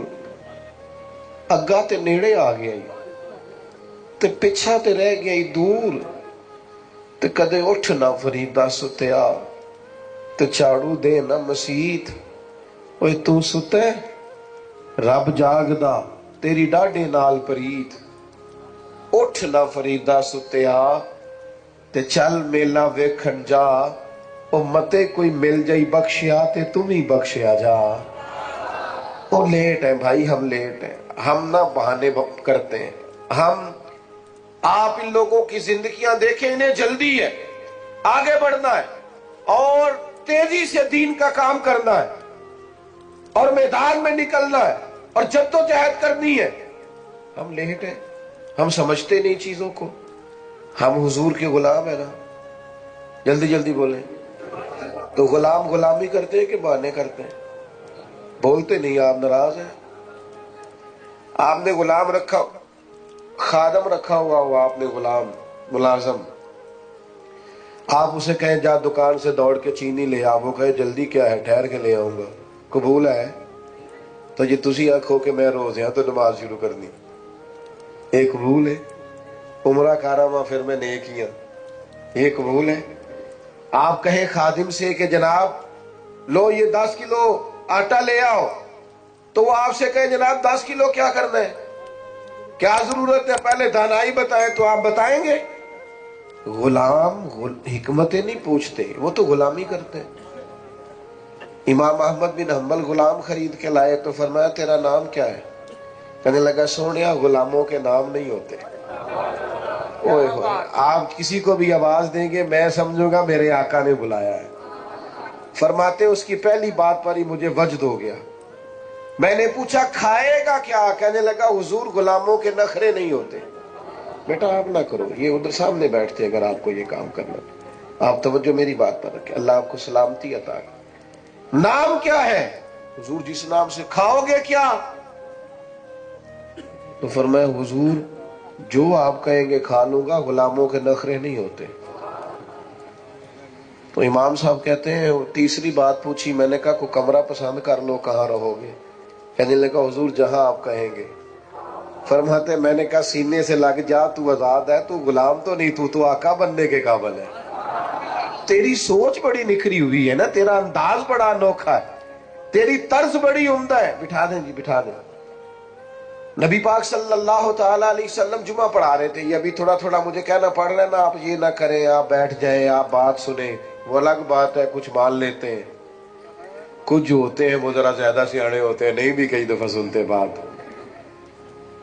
S1: اگا تے نیڑے آ گیا تے پچھا تے رہ گئی دور. تے کدے اٹھ نہ فریدا ستیا تے چاڑو دے نہ مسیت. اوے تو ستے رب جاگدا تیری ڈاڈے نال پریت. اٹھ نہ فریدا ستیا تے چل میلا ویکھن جا. او متے کوئی مل جائی بخشیا تے تم ہی بخشیا جا. او لیٹ ہیں بھائی، ہم لیٹ ہیں. ہم نہ بہانے کرتے ہیں. آپ ان لوگوں کی زندگیاں دیکھیں، انہیں جلدی ہے، آگے بڑھنا ہے اور تیزی سے دین کا کام کرنا ہے اور میدان میں نکلنا ہے اور جدوجہد کرنی ہے. ہم لیٹ ہیں، ہم سمجھتے نہیں چیزوں کو. ہم حضور کے غلام ہیں نا. جلدی جلدی بولیں. تو غلام غلامی کرتے ہیں کہ بہانے کرتے ہیں؟ بولتے نہیں. آپ ناراض ہیں. آپ نے غلام رکھا، خادم رکھا ہوا ہو، آپ نے غلام ملازم. آپ اسے کہیں جا دکان سے دوڑ کے چینی لے آ، وہ کہے جلدی کیا ہے، ٹھہر کے لے آؤں گا. قبول ہے؟ تو یہ تسی آنکھو کہ میں روز یہاں تو نماز شروع کرنی. ایک قبول ہے. عمرہ کارما پھر میں نیکیاں، یہ قبول ہے. آپ کہیں خادم سے کہ جناب لو یہ 10 کلو آٹا لے آؤ، تو وہ آپ سے کہے جناب 10 کلو کیا کرنا ہے، کیا ضرورت ہے، پہلے دانائی بتائیں. تو آپ بتائیں گے؟ غلام حکمتیں نہیں پوچھتے، وہ تو غلامی کرتے ہیں. امام احمد بن حنبل غلام خرید کے لائے تو فرمایا تیرا نام کیا ہے؟ کہنے لگا سونیا غلاموں کے نام نہیں ہوتے. اوئے ہوئے، آپ کسی کو بھی آواز دیں گے میں سمجھوں گا میرے آقا نے بلایا ہے. فرماتے اس کی پہلی بات پر ہی مجھے وجد ہو گیا. میں نے پوچھا کھائے گا کیا؟ کہنے لگا حضور غلاموں کے نخرے نہیں ہوتے. بیٹا آپ نہ کرو، یہ ادھر سامنے بیٹھتے اگر آپ کو یہ کام کرنا. آپ توجہ میری بات پر رکھیں. اللہ آپ کو سلامتی عطا کرے. نام کیا ہے؟ حضور جس نام سے کھاؤ گے کیا؟ تو فرمایا حضور جو آپ کہیں گے کھا لوں گا، غلاموں کے نخرے نہیں ہوتے. تو امام صاحب کہتے ہیں تیسری بات پوچھی، میں نے کہا کوئی کمرہ پسند کر لو، کہاں رہو گے؟ کہنے لگا حضور جہاں آپ کہیں گے. فرماتے میں نے کہا سینے سے لگ جا، تو آزاد ہے، تو غلام تو نہیں، تو آقا بننے کے قابل ہے. تیری سوچ بڑی نکھری ہوئی ہے نا، تیرا انداز بڑا انوکھا ہے، تیری طرز بڑی عمدہ ہے. بٹھا دیں جی، بٹھا دیں. نبی پاک صلی اللہ تعالیٰ علیہ وسلم جمعہ پڑھا رہے تھے. یہ ابھی تھوڑا تھوڑا مجھے کہنا پڑ رہا ہے نا، آپ یہ نہ کریں، آپ بیٹھ جائیں، آپ بات سنیں، وہ الگ بات ہے. کچھ مان لیتے ہیں، کچھ جو ہوتے ہیں وہ ذرا زیادہ سیانے ہوتے ہیں، نہیں بھی کئی دفعہ سنتے بات.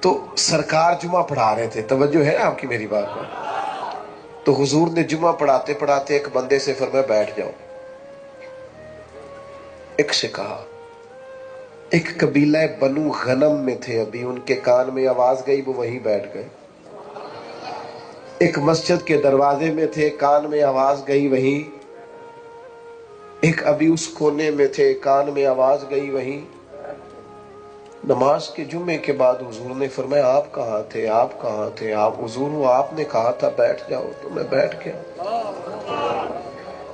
S1: تو سرکار جمعہ پڑھا رہے تھے، توجہ ہے آپ کی میری بات پر. تو حضور نے جمعہ پڑھاتے پڑھاتے ایک بندے سے فرمایا بیٹھ جاؤ. ایک سے کہا، ایک قبیلہ بنو غنم میں تھے، ابھی ان کے کان میں آواز گئی، وہ وہیں بیٹھ گئے. ایک مسجد کے دروازے میں تھے، کان میں آواز گئی وہیں. ایک ابھی اس کونے میں تھے، کان میں آواز گئی وہیں. نماز کے جمعے کے بعد حضور نے فرمایا آپ کہاں تھے، آپ کہاں تھے؟ آپ حضور وہ آپ نے کہا تھا بیٹھ جاؤ، تو میں بیٹھ گیا.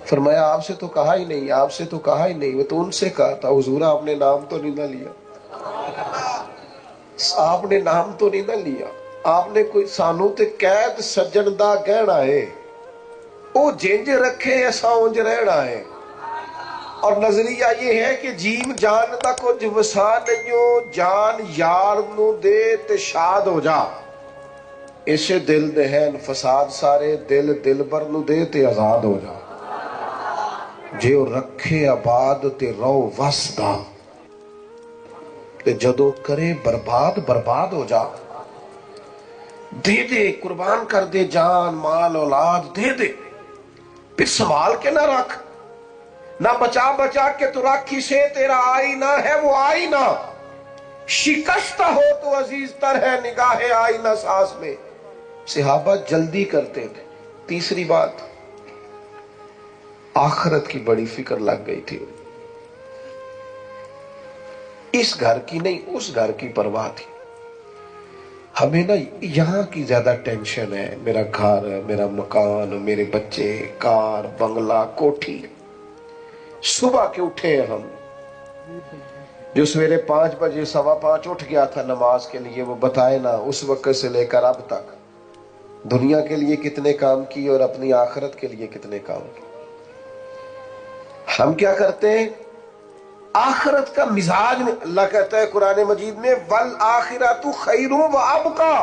S1: فرمایا آپ سے تو کہا ہی نہیں، آپ سے تو کہا ہی نہیں، وہ تو ان سے کہا تھا. حضور آپ نے نام تو نہیں نہ لیا، آپ نے نام تو نہیں نہ لیا. آپ نے کوئی سانو تے قید سجن دا کہنا ہے، او جنج رکھے ایسا اونج رہنا ہے. اور نظریہ یہ ہے کہ جیم جان دا کچھ وسا نہیں، جان یار نو دے تے شاد ہو جا، اسے دل دے ہیں فساد سارے، دل دلبر نو دے تے آزاد ہو جا، جے او رکھے آباد تے رو وسدا، تے جدو کرے برباد برباد ہو جا، دے دے قربان کر دے جان مال اولاد دے دے، پھر سنبھال کے نہ رکھ، نہ بچا بچا کے تو رکھ اسے، تیرا آئینہ ہے وہ آئینہ، شکستہ ہو تو عزیز تر ہے نگاہ آئینہ ساز میں۔ صحابہ جلدی کرتے تھے۔ تیسری بات، آخرت کی بڑی فکر لگ گئی تھی، اس گھر کی نہیں اس گھر کی پرواہ تھی۔ ہمیں نا یہاں کی زیادہ ٹینشن ہے، میرا گھر، میرا مکان، میرے بچے، کار، بنگلہ، کوٹھی۔ صبح کے اٹھے ہم، جو سویرے 5 بجے 5:15 اٹھ گیا تھا نماز کے لیے، وہ بتائے نا اس وقت سے لے کر اب تک دنیا کے لیے کتنے کام کیے اور اپنی آخرت کے لیے کتنے کام کیے۔ ہم کیا کرتے ہیں؟ آخرت کا مزاج اللہ کہتا ہے قرآن مجید میں وَالْآخِرَةُ خَيْرٌ وَأَبْقَىٰ،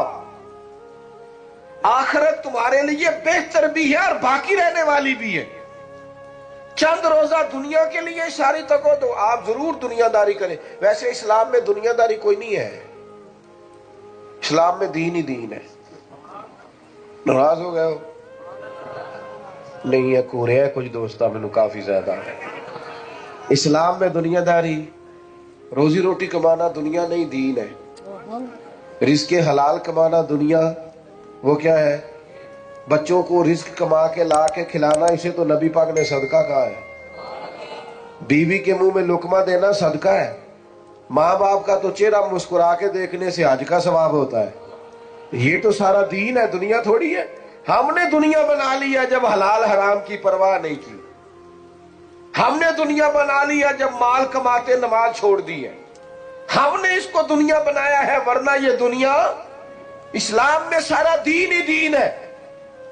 S1: آخرت تمہارے لیے بہتر بھی ہے اور باقی رہنے والی بھی ہے۔ چند روزہ دنیا کے لیے ساری تکو تو آپ ضرور دنیا داری کریں، ویسے اسلام میں دنیا داری کوئی نہیں ہے، اسلام میں دین ہی دین ہے۔ ناراض ہو گئے ہو؟ نہیں ہے، کورے ہیں کچھ دوستہ میں کافی زیادہ ہے۔ اسلام میں دنیا داری، روزی روٹی کمانا دنیا نہیں دین ہے، رزق حلال کمانا دنیا، وہ کیا ہے؟ بچوں کو رزق کما کے لا کے کھلانا، اسے تو نبی پاک نے صدقہ کہا ہے۔ بیوی کے منہ میں لقمہ دینا صدقہ ہے۔ ماں باپ کا تو چہرہ مسکرا کے دیکھنے سے حج کا ثواب ہوتا ہے۔ یہ تو سارا دین ہے، دنیا تھوڑی ہے۔ ہم نے دنیا بنا لیا جب حلال حرام کی پرواہ نہیں کی، ہم نے دنیا بنا لیا جب مال کماتے نماز چھوڑ دی ہے، ہم نے اس کو دنیا بنایا ہے، ورنہ یہ دنیا، اسلام میں سارا دین ہی دین ہے۔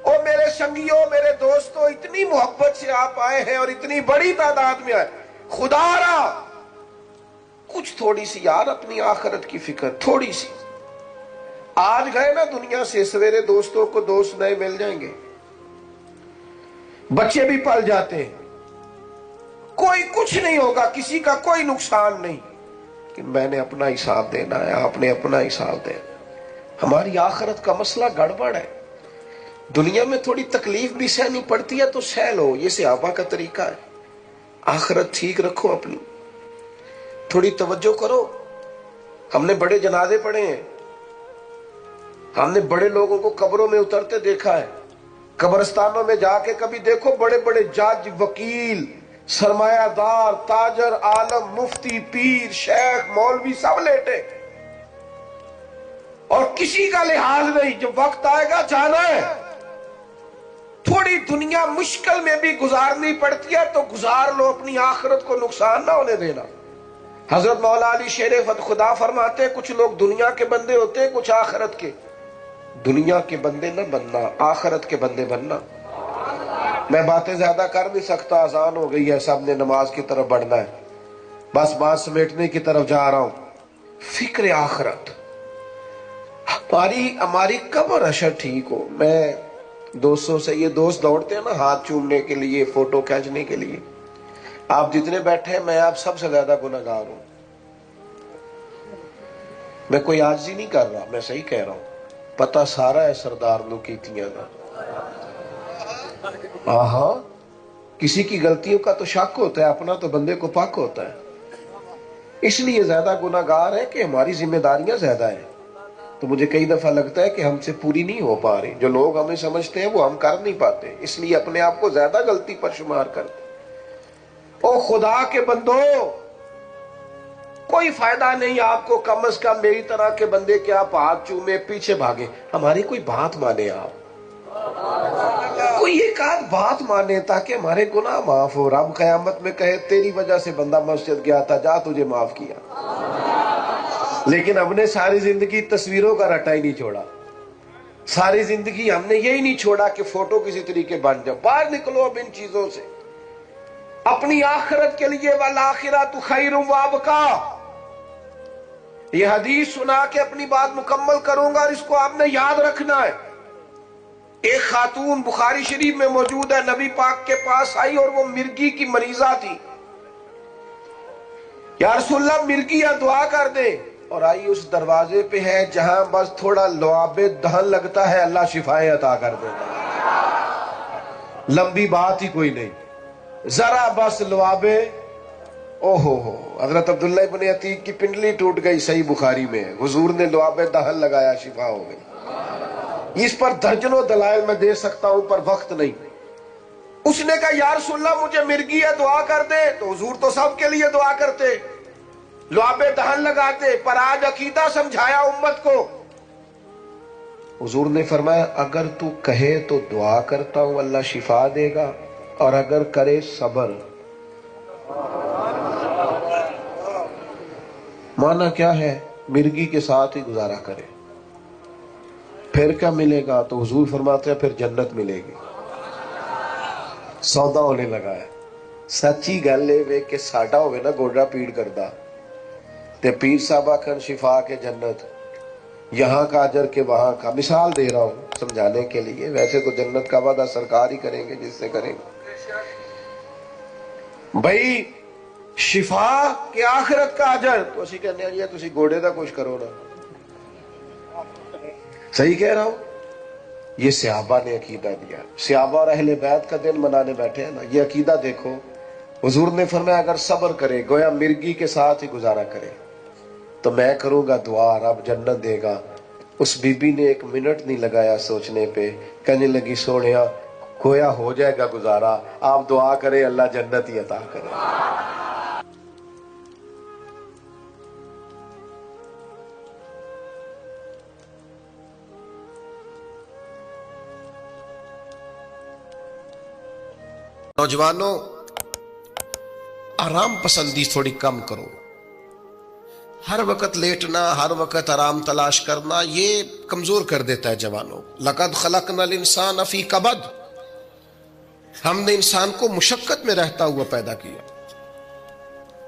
S1: او میرے سنگیوں، میرے دوستوں، اتنی محبت سے آپ آئے ہیں اور اتنی بڑی تعداد میں آئے، خدا را کچھ تھوڑی سی یار اپنی آخرت کی فکر، تھوڑی سی۔ آج گئے نا دنیا سے، سویرے دوستوں کو دوست نئے مل جائیں گے، بچے بھی پل جاتے ہیں، کوئی کچھ نہیں ہوگا، کسی کا کوئی نقصان نہیں، کہ میں نے اپنا حساب دینا ہے، آپ نے اپنا حساب دینا۔ ہماری آخرت کا مسئلہ گڑبڑ ہے۔ دنیا میں تھوڑی تکلیف بھی سہنی پڑتی ہے تو سہ لو، یہ صحابہ کا طریقہ ہے۔ آخرت ٹھیک رکھو اپنی، تھوڑی توجہ کرو۔ ہم نے بڑے جنازے پڑھے ہیں، ہم نے بڑے لوگوں کو قبروں میں اترتے دیکھا ہے۔ قبرستانوں میں جا کے کبھی دیکھو، بڑے بڑے جج، وکیل، سرمایہ دار، تاجر، عالم، مفتی، پیر، شیخ، مولوی سب لیٹے، اور کسی کا لحاظ نہیں، جب وقت آئے گا جانا ہے۔ تھوڑی دنیا مشکل میں بھی گزارنی پڑتی ہے تو گزار لو، اپنی آخرت کو نقصان نہ ہونے دینا۔ حضرت مولا علی شیر خدا فرماتے ہیں کچھ لوگ دنیا کے بندے ہوتے ہیں، کچھ آخرت کے۔ دنیا کے بندے نہ بننا، آخرت کے بندے بننا۔ میں باتیں زیادہ کر نہیں سکتا، اذان ہو گئی ہے، سب نے نماز کی طرف بڑھنا ہے، بس بات سمیٹنے کی طرف جا رہا ہوں۔ فکر آخرت، ہماری قبر اشر ٹھیک ہو۔ میں دوستوں سے، یہ دوست دوڑتے ہیں نا ہاتھ چومنے کے لیے، فوٹو کھینچنے کے لیے، آپ جتنے بیٹھے ہیں میں آپ سب سے زیادہ گنہگار ہوں۔ میں کوئی عاجزی نہیں کر رہا، میں صحیح کہہ رہا ہوں، پتہ سارا ہے سردار نو کیتیاں کا۔ آہا، کسی کی غلطیوں کا تو شک ہوتا ہے، اپنا تو بندے کو پاک ہوتا ہے۔ اس لیے زیادہ گنہگار ہے کہ ہماری ذمہ داریاں زیادہ ہیں، تو مجھے کئی دفعہ لگتا ہے کہ ہم سے پوری نہیں ہو پا رہی، جو لوگ ہمیں سمجھتے ہیں وہ ہم کر نہیں پاتے، اس لیے اپنے آپ کو زیادہ غلطی پر شمار کرتے۔ او خدا کے بندو، کوئی فائدہ نہیں آپ کو، کم از کم میری طرح کے بندے کے آپ ہاتھ چومے پیچھے بھاگے، ہماری کوئی بات مانے، آپ کوئی ایک آدھ بات مانے تاکہ ہمارے گناہ معاف ہو، رب قیامت میں کہے تیری وجہ سے بندہ مسجد گیا تھا، جا تجھے معاف کیا۔ لیکن ہم نے ساری زندگی تصویروں کا رٹا ہی نہیں چھوڑا، ساری زندگی ہم نے یہی نہیں چھوڑا کہ فوٹو کسی طریقے بن جائے۔ باہر نکلو اب ان چیزوں سے۔ اپنی آخرت کے لیے والآخرۃ خیر وابقا. یہ حدیث سنا کے اپنی بات مکمل کروں گا اور اس کو آپ نے یاد رکھنا ہے. ایک خاتون بخاری شریف میں موجود ہے، نبی پاک کے پاس آئی اور وہ مرگی کی مریضہ تھی. یا رسول اللہ مرگیاں دعا کر دے. اور آئی اس دروازے پہ ہے جہاں بس تھوڑا لعاب دہن لگتا ہے اللہ شفائیں عطا کر دیتا ہے. لمبی بات ہی کوئی نہیں، ذرا بس لعاب. اوہو ہو، حضرت عبداللہ ابن عتیق کی پنڈلی ٹوٹ گئی، صحیح بخاری میں ہے. حضور نے لعاب دہن لگایا، شفا ہو گئی. اس پر درجنوں دلائل میں دے سکتا ہوں پر وقت نہیں. اس نے کہا یا رسول اللہ مجھے مرگی ہے دعا کر دے. تو حضور تو سب کے لیے دعا کرتے، لعاب دہن لگاتے، پر آج عقیدہ سمجھایا امت کو. حضور نے فرمایا اگر تو کہے تو دعا کرتا ہوں اللہ شفا دے گا، اور اگر کرے صبر. معنی کیا ہے؟ مرگی کے ساتھ ہی گزارا کرے. پھر کیا ملے گا؟ تو حضور فرماتے ہیں پھر جنت ملے گی. سودا ہونے لگا ہے. سچی گل ہے کہ ساڈا ہوئے نا گوڈا پیڑ کردا تے پیر صاحب آکھن شفا کے جنت، یہاں کا اجر کے وہاں کا. مثال دے رہا ہوں سمجھانے کے لیے، ویسے تو جنت کا وعدہ سرکار ہی کریں گے جس سے کریں گے. بھائی شفا کے آخرت کا اجر تو اسی کہنے ہیں جی تسی گوڑے دا کچھ کرو نا. صحیح کہہ رہا ہوں. یہ صحابہ نے عقیدہ دیا. صحابہ اور اہل بیت کا دن منانے بیٹھے ہیں نا. یہ عقیدہ دیکھو. حضور نے فرمایا اگر صبر کرے، گویا مرگی کے ساتھ ہی گزارا کرے، تو میں کروں گا دعا، رب جنت دے گا. اس بی بی نے ایک منٹ نہیں لگایا سوچنے پہ، کہنے لگی سونیا گویا ہو جائے گا گزارا، آپ دعا کرے اللہ جنت ہی عطا کرے. نوجوانوں آرام پسندی تھوڑی کم کرو. ہر وقت لیٹنا، ہر وقت آرام تلاش کرنا یہ کمزور کر دیتا ہے جوانوں. لقد خلقنا الانسان فی کبد، ہم نے انسان کو مشقت میں رہتا ہوا پیدا کیا.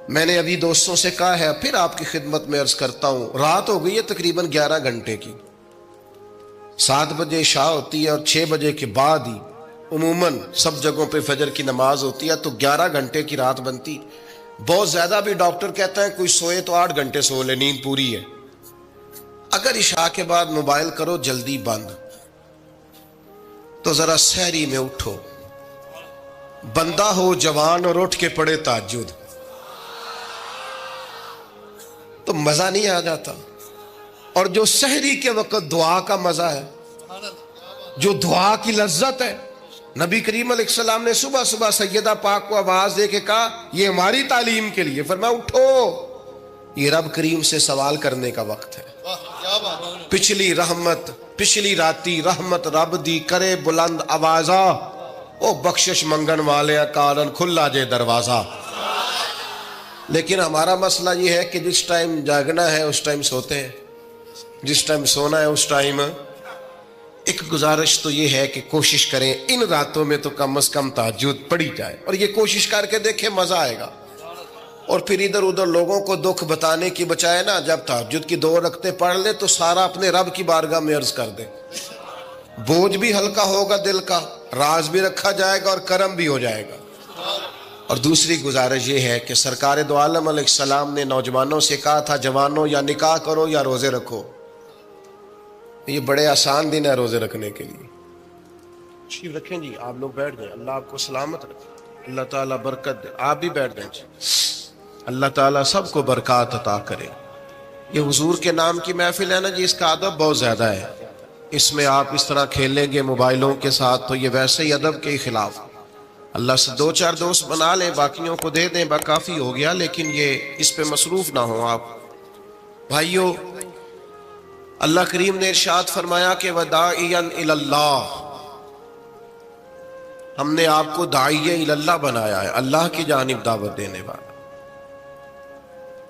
S1: میں نے ابھی دوستوں سے کہا ہے، پھر آپ کی خدمت میں عرض کرتا ہوں، رات ہو گئی ہے تقریباً 11 گھنٹے کی. 7 بجے عشاء ہوتی ہے اور 6 بجے کے بعد ہی عموماً سب جگہوں پہ فجر کی نماز ہوتی ہے، تو 11 گھنٹے کی رات بنتی. بہت زیادہ بھی ڈاکٹر کہتا ہے کوئی سوئے تو 8 گھنٹے سو لے، نیند پوری ہے. اگر عشاء کے بعد موبائل کرو جلدی بند، تو ذرا سحری میں اٹھو. بندہ ہو جوان اور اٹھ کے پڑھے تہجد تو مزہ نہیں آ جاتا. اور جو سحری کے وقت دعا کا مزہ ہے، جو دعا کی لذت ہے، نبی کریم علیہ السلام نے صبح صبح سیدہ پاک کو آواز دے کے کہا یہ ہماری تعلیم کے لیے، فرمایا اٹھو، یہ رب کریم سے سوال کرنے کا وقت ہے. پچھلی راتی رحمت رب دی کرے بلند آوازہ، او بخشش منگن والے کارن کھلا جے دروازہ. لیکن ہمارا مسئلہ یہ ہے کہ جس ٹائم جاگنا ہے اس ٹائم سوتے ہیں، جس ٹائم سونا ہے اس ٹائم. ایک گزارش تو یہ ہے کہ کوشش کریں ان راتوں میں تو کم از کم تہجد پڑھی جائے، اور یہ کوشش کر کے دیکھیں مزہ آئے گا. اور پھر ادھر ادھر لوگوں کو دکھ بتانے کی بجائے نا، جب تہجد کی 2 رکعتیں پڑھ لے تو سارا اپنے رب کی بارگاہ میں عرض کر دے. بوجھ بھی ہلکا ہوگا دل کا، راز بھی رکھا جائے گا اور کرم بھی ہو جائے گا. اور دوسری گزارش یہ ہے کہ سرکار دو عالم علیہ السلام نے نوجوانوں سے کہا تھا جوانوں یا نکاح کرو یا روزے رکھو. یہ بڑے آسان دن ہے روزے رکھنے کے لیے. تشریف رکھیں جی، آپ لوگ بیٹھ جائیں، اللہ آپ کو سلامت رکھے، اللہ تعالیٰ برکت دے. آپ بھی بیٹھ جائیں جی، اللہ تعالیٰ سب کو برکات عطا کرے. یہ حضور کے نام کی محفل ہے نا جی، اس کا ادب بہت زیادہ ہے. اس میں آپ اس طرح کھیلیں گے موبائلوں کے ساتھ تو یہ ویسے ہی ادب کے خلاف. اللہ سے 2-4 دوست بنا لیں، باقیوں کو دے دیں، کافی ہو گیا. لیکن یہ اس پہ مصروف نہ ہوں آپ. بھائیو، اللہ کریم نے ارشاد فرمایا کہ وَدَاعِيًا إِلَى اللَّهِ، ہم نے آپ کو داعیہ اللہ بنایا ہے، اللہ کی جانب دعوت دینے والا.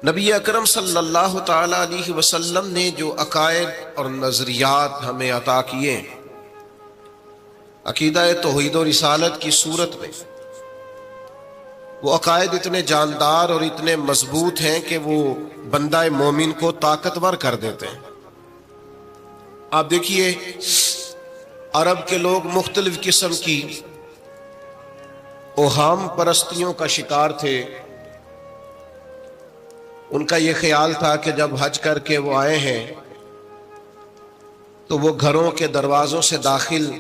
S1: نبی اکرم صلی اللہ تعالی علیہ وسلم نے جو عقائد اور نظریات ہمیں عطا کیے عقیدہ توحید و رسالت کی صورت میں، وہ عقائد اتنے جاندار اور اتنے مضبوط ہیں کہ وہ بندہ مومن کو طاقتور کر دیتے ہیں۔ آپ دیکھیے عرب کے لوگ مختلف قسم کی اوہام پرستیوں کا شکار تھے۔ ان کا یہ خیال تھا کہ جب حج کر کے وہ آئے ہیں تو وہ گھروں کے دروازوں سے داخل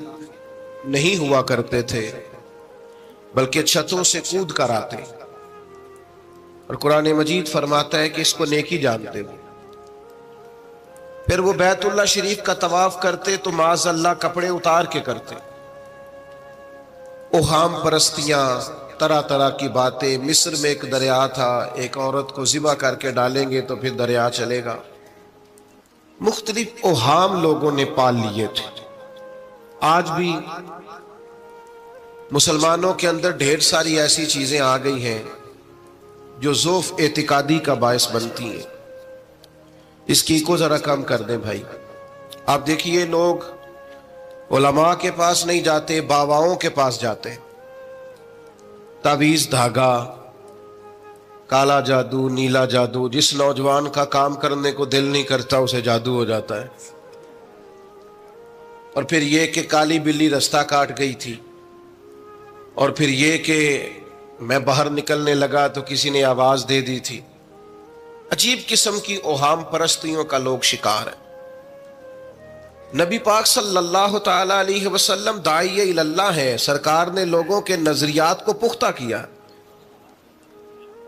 S1: نہیں ہوا کرتے تھے بلکہ چھتوں سے کود کر آتے، اور قرآن مجید فرماتا ہے کہ اس کو نیکی جانتے ہو۔ پھر وہ بیت اللہ شریف کا طواف کرتے تو معاذ اللہ کپڑے اتار کے کرتے۔ اوہام پرستیاں، طرح طرح کی باتیں۔ مصر میں ایک دریا تھا، ایک عورت کو ذبح کر کے ڈالیں گے تو پھر دریا چلے گا۔ مختلف اوہام لوگوں نے پال لیے تھے۔ آج بھی مسلمانوں کے اندر ڈھیر ساری ایسی چیزیں آ گئی ہیں جو ضعف اعتقادی کا باعث بنتی ہیں۔ اس کی کو ذرا کم کر دیں بھائی۔ آپ دیکھیے لوگ علماء کے پاس نہیں جاتے، باباؤں کے پاس جاتے ہیں۔ تعویذ، دھاگا، کالا جادو، نیلا جادو۔ جس نوجوان کا کام کرنے کو دل نہیں کرتا اسے جادو ہو جاتا ہے۔ اور پھر یہ کہ کالی بلی رستہ کاٹ گئی تھی، اور پھر یہ کہ میں باہر نکلنے لگا تو کسی نے آواز دے دی تھی۔ عجیب قسم کی اوہام پرستیوں کا لوگ شکار ہیں۔ نبی پاک صلی اللہ تعالی علیہ وسلم داعی اللہ ہے، سرکار نے لوگوں کے نظریات کو پختہ کیا۔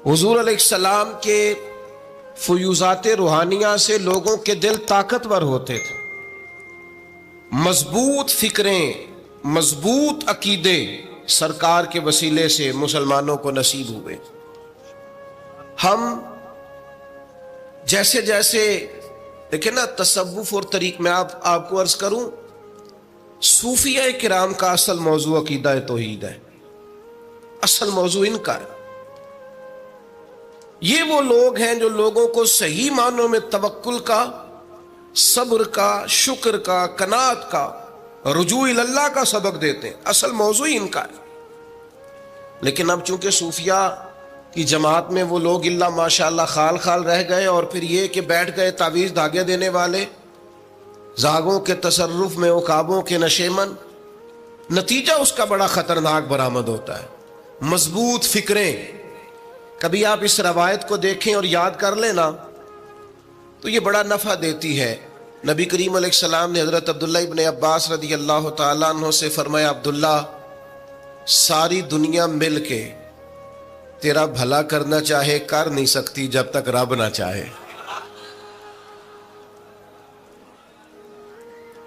S1: حضور علیہ السلام کے فیوزات روحانیہ سے لوگوں کے دل طاقتور ہوتے تھے، مضبوط فکریں، مضبوط عقیدے سرکار کے وسیلے سے مسلمانوں کو نصیب ہوئے۔ ہم جیسے جیسے دیکھیں نا تصوف اور طریق میں آپ کو عرض کروں، صوفیہ کرام کا اصل موضوع عقیدہ توحید ہے، اصل موضوع ان کا ہے۔ یہ وہ لوگ ہیں جو لوگوں کو صحیح معنوں میں توکل کا، صبر کا، شکر کا، قناعت کا، رجوع اللہ کا سبق دیتے ہیں، اصل موضوع ان کا ہے۔ لیکن اب چونکہ صوفیہ کی جماعت میں وہ لوگ اللہ ماشاءاللہ خال خال رہ گئے، اور پھر یہ کہ بیٹھ گئے تعویذ دھاگے دینے والے، زاغوں کے تصرف میں، عقابوں کے نشے من، نتیجہ اس کا بڑا خطرناک برآمد ہوتا ہے۔ مضبوط فکریں، کبھی آپ اس روایت کو دیکھیں اور یاد کر لیں نا تو یہ بڑا نفع دیتی ہے۔ نبی کریم علیہ السلام نے حضرت عبداللہ ابن عباس رضی اللہ تعالیٰ عنہ سے فرمایا، عبداللہ، ساری دنیا مل کے تیرا بھلا کرنا چاہے کر نہیں سکتی جب تک رب نہ چاہے۔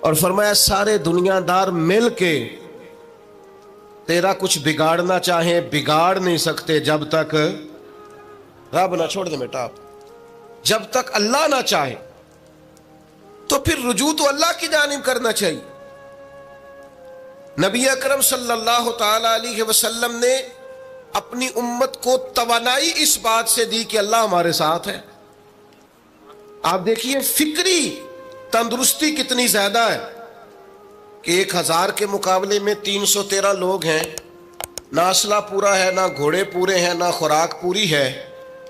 S1: اور فرمایا سارے دنیا دار مل کے تیرا کچھ بگاڑنا چاہے بگاڑ نہیں سکتے جب تک رب نہ، چھوڑ دیں بیٹا آپ، جب تک اللہ نہ چاہے۔ تو پھر رجوع تو اللہ کی جانب کرنا چاہیے۔ نبی اکرم صلی اللہ تعالی علیہ وسلم نے اپنی امت کو توانائی اس بات سے دی کہ اللہ ہمارے ساتھ ہے۔ آپ دیکھیے فکری تندرستی کتنی زیادہ ہے کہ 1000 کے مقابلے میں 313 لوگ ہیں، نہ اسلحہ پورا ہے، نہ گھوڑے پورے ہیں، نہ خوراک پوری ہے،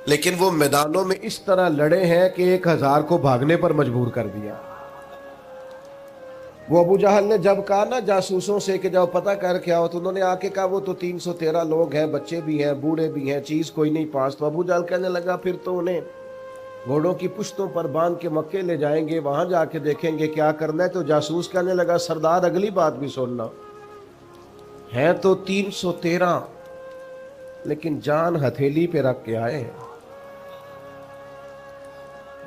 S1: لیکن وہ میدانوں میں اس طرح لڑے ہیں کہ 1000 کو بھاگنے پر مجبور کر دیا۔ وہ ابو جہل نے جب کہا نا جاسوسوں سے کہ جاؤ پتہ کر کے آؤ، تو انہوں نے آ کے کہا وہ تو 313 لوگ ہیں، بچے بھی ہیں، بوڑھے بھی ہیں، چیز کوئی نہیں پاس۔ تو ابو جہل کہنے لگا پھر تو انہیں گھوڑوں کی پشتوں پر باندھ کے مکے لے جائیں گے، وہاں جا کے دیکھیں گے کیا کرنا ہے۔ تو جاسوس کہنے لگا سردار اگلی بات بھی سننا، ہیں تو 313 لیکن جان ہتھیلی پہ رکھ کے آئے ہیں۔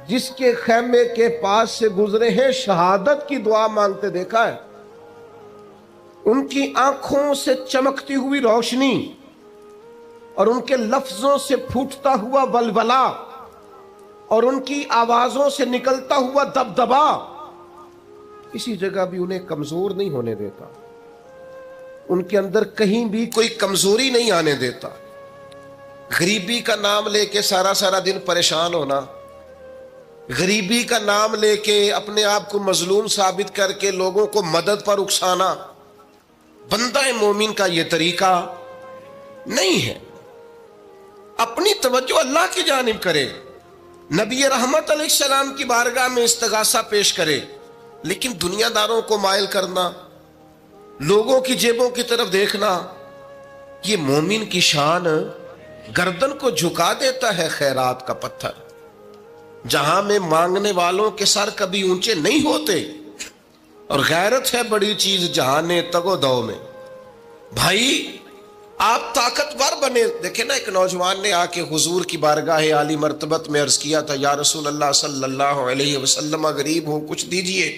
S1: جس کے خیمے کے پاس سے گزرے ہیں شہادت کی دعا مانگتے دیکھا ہے، ان کی آنکھوں سے چمکتی ہوئی روشنی اور ان کے لفظوں سے پھوٹتا ہوا ولولہ اور ان کی آوازوں سے نکلتا ہوا دبدبا کسی جگہ بھی انہیں کمزور نہیں ہونے دیتا، ان کے اندر کہیں بھی کوئی کمزوری نہیں آنے دیتا۔ غریبی کا نام لے کے سارا دن پریشان ہونا، غریبی کا نام لے کے اپنے آپ کو مظلوم ثابت کر کے لوگوں کو مدد پر اکسانا، بندہ مومن کا یہ طریقہ نہیں ہے۔ اپنی توجہ اللہ کی جانب کرے، نبی رحمت علیہ السلام کی بارگاہ میں استغاثہ پیش کرے، لیکن دنیا داروں کو مائل کرنا، لوگوں کی جیبوں کی طرف دیکھنا، یہ مومن کی شان گردن کو جھکا دیتا ہے خیرات کا پتھر۔ جہاں میں مانگنے والوں کے سر کبھی اونچے نہیں ہوتے، اور غیرت ہے بڑی چیز جہانے تگو دو میں۔ بھائی آپ طاقتور بنے۔ دیکھیں نا، ایک نوجوان نے آ کے حضور کی بارگاہ عالی مرتبت میں عرض کیا تھا، یا رسول اللہ صلی اللہ علیہ وسلم غریب ہوں، کچھ دیجئے۔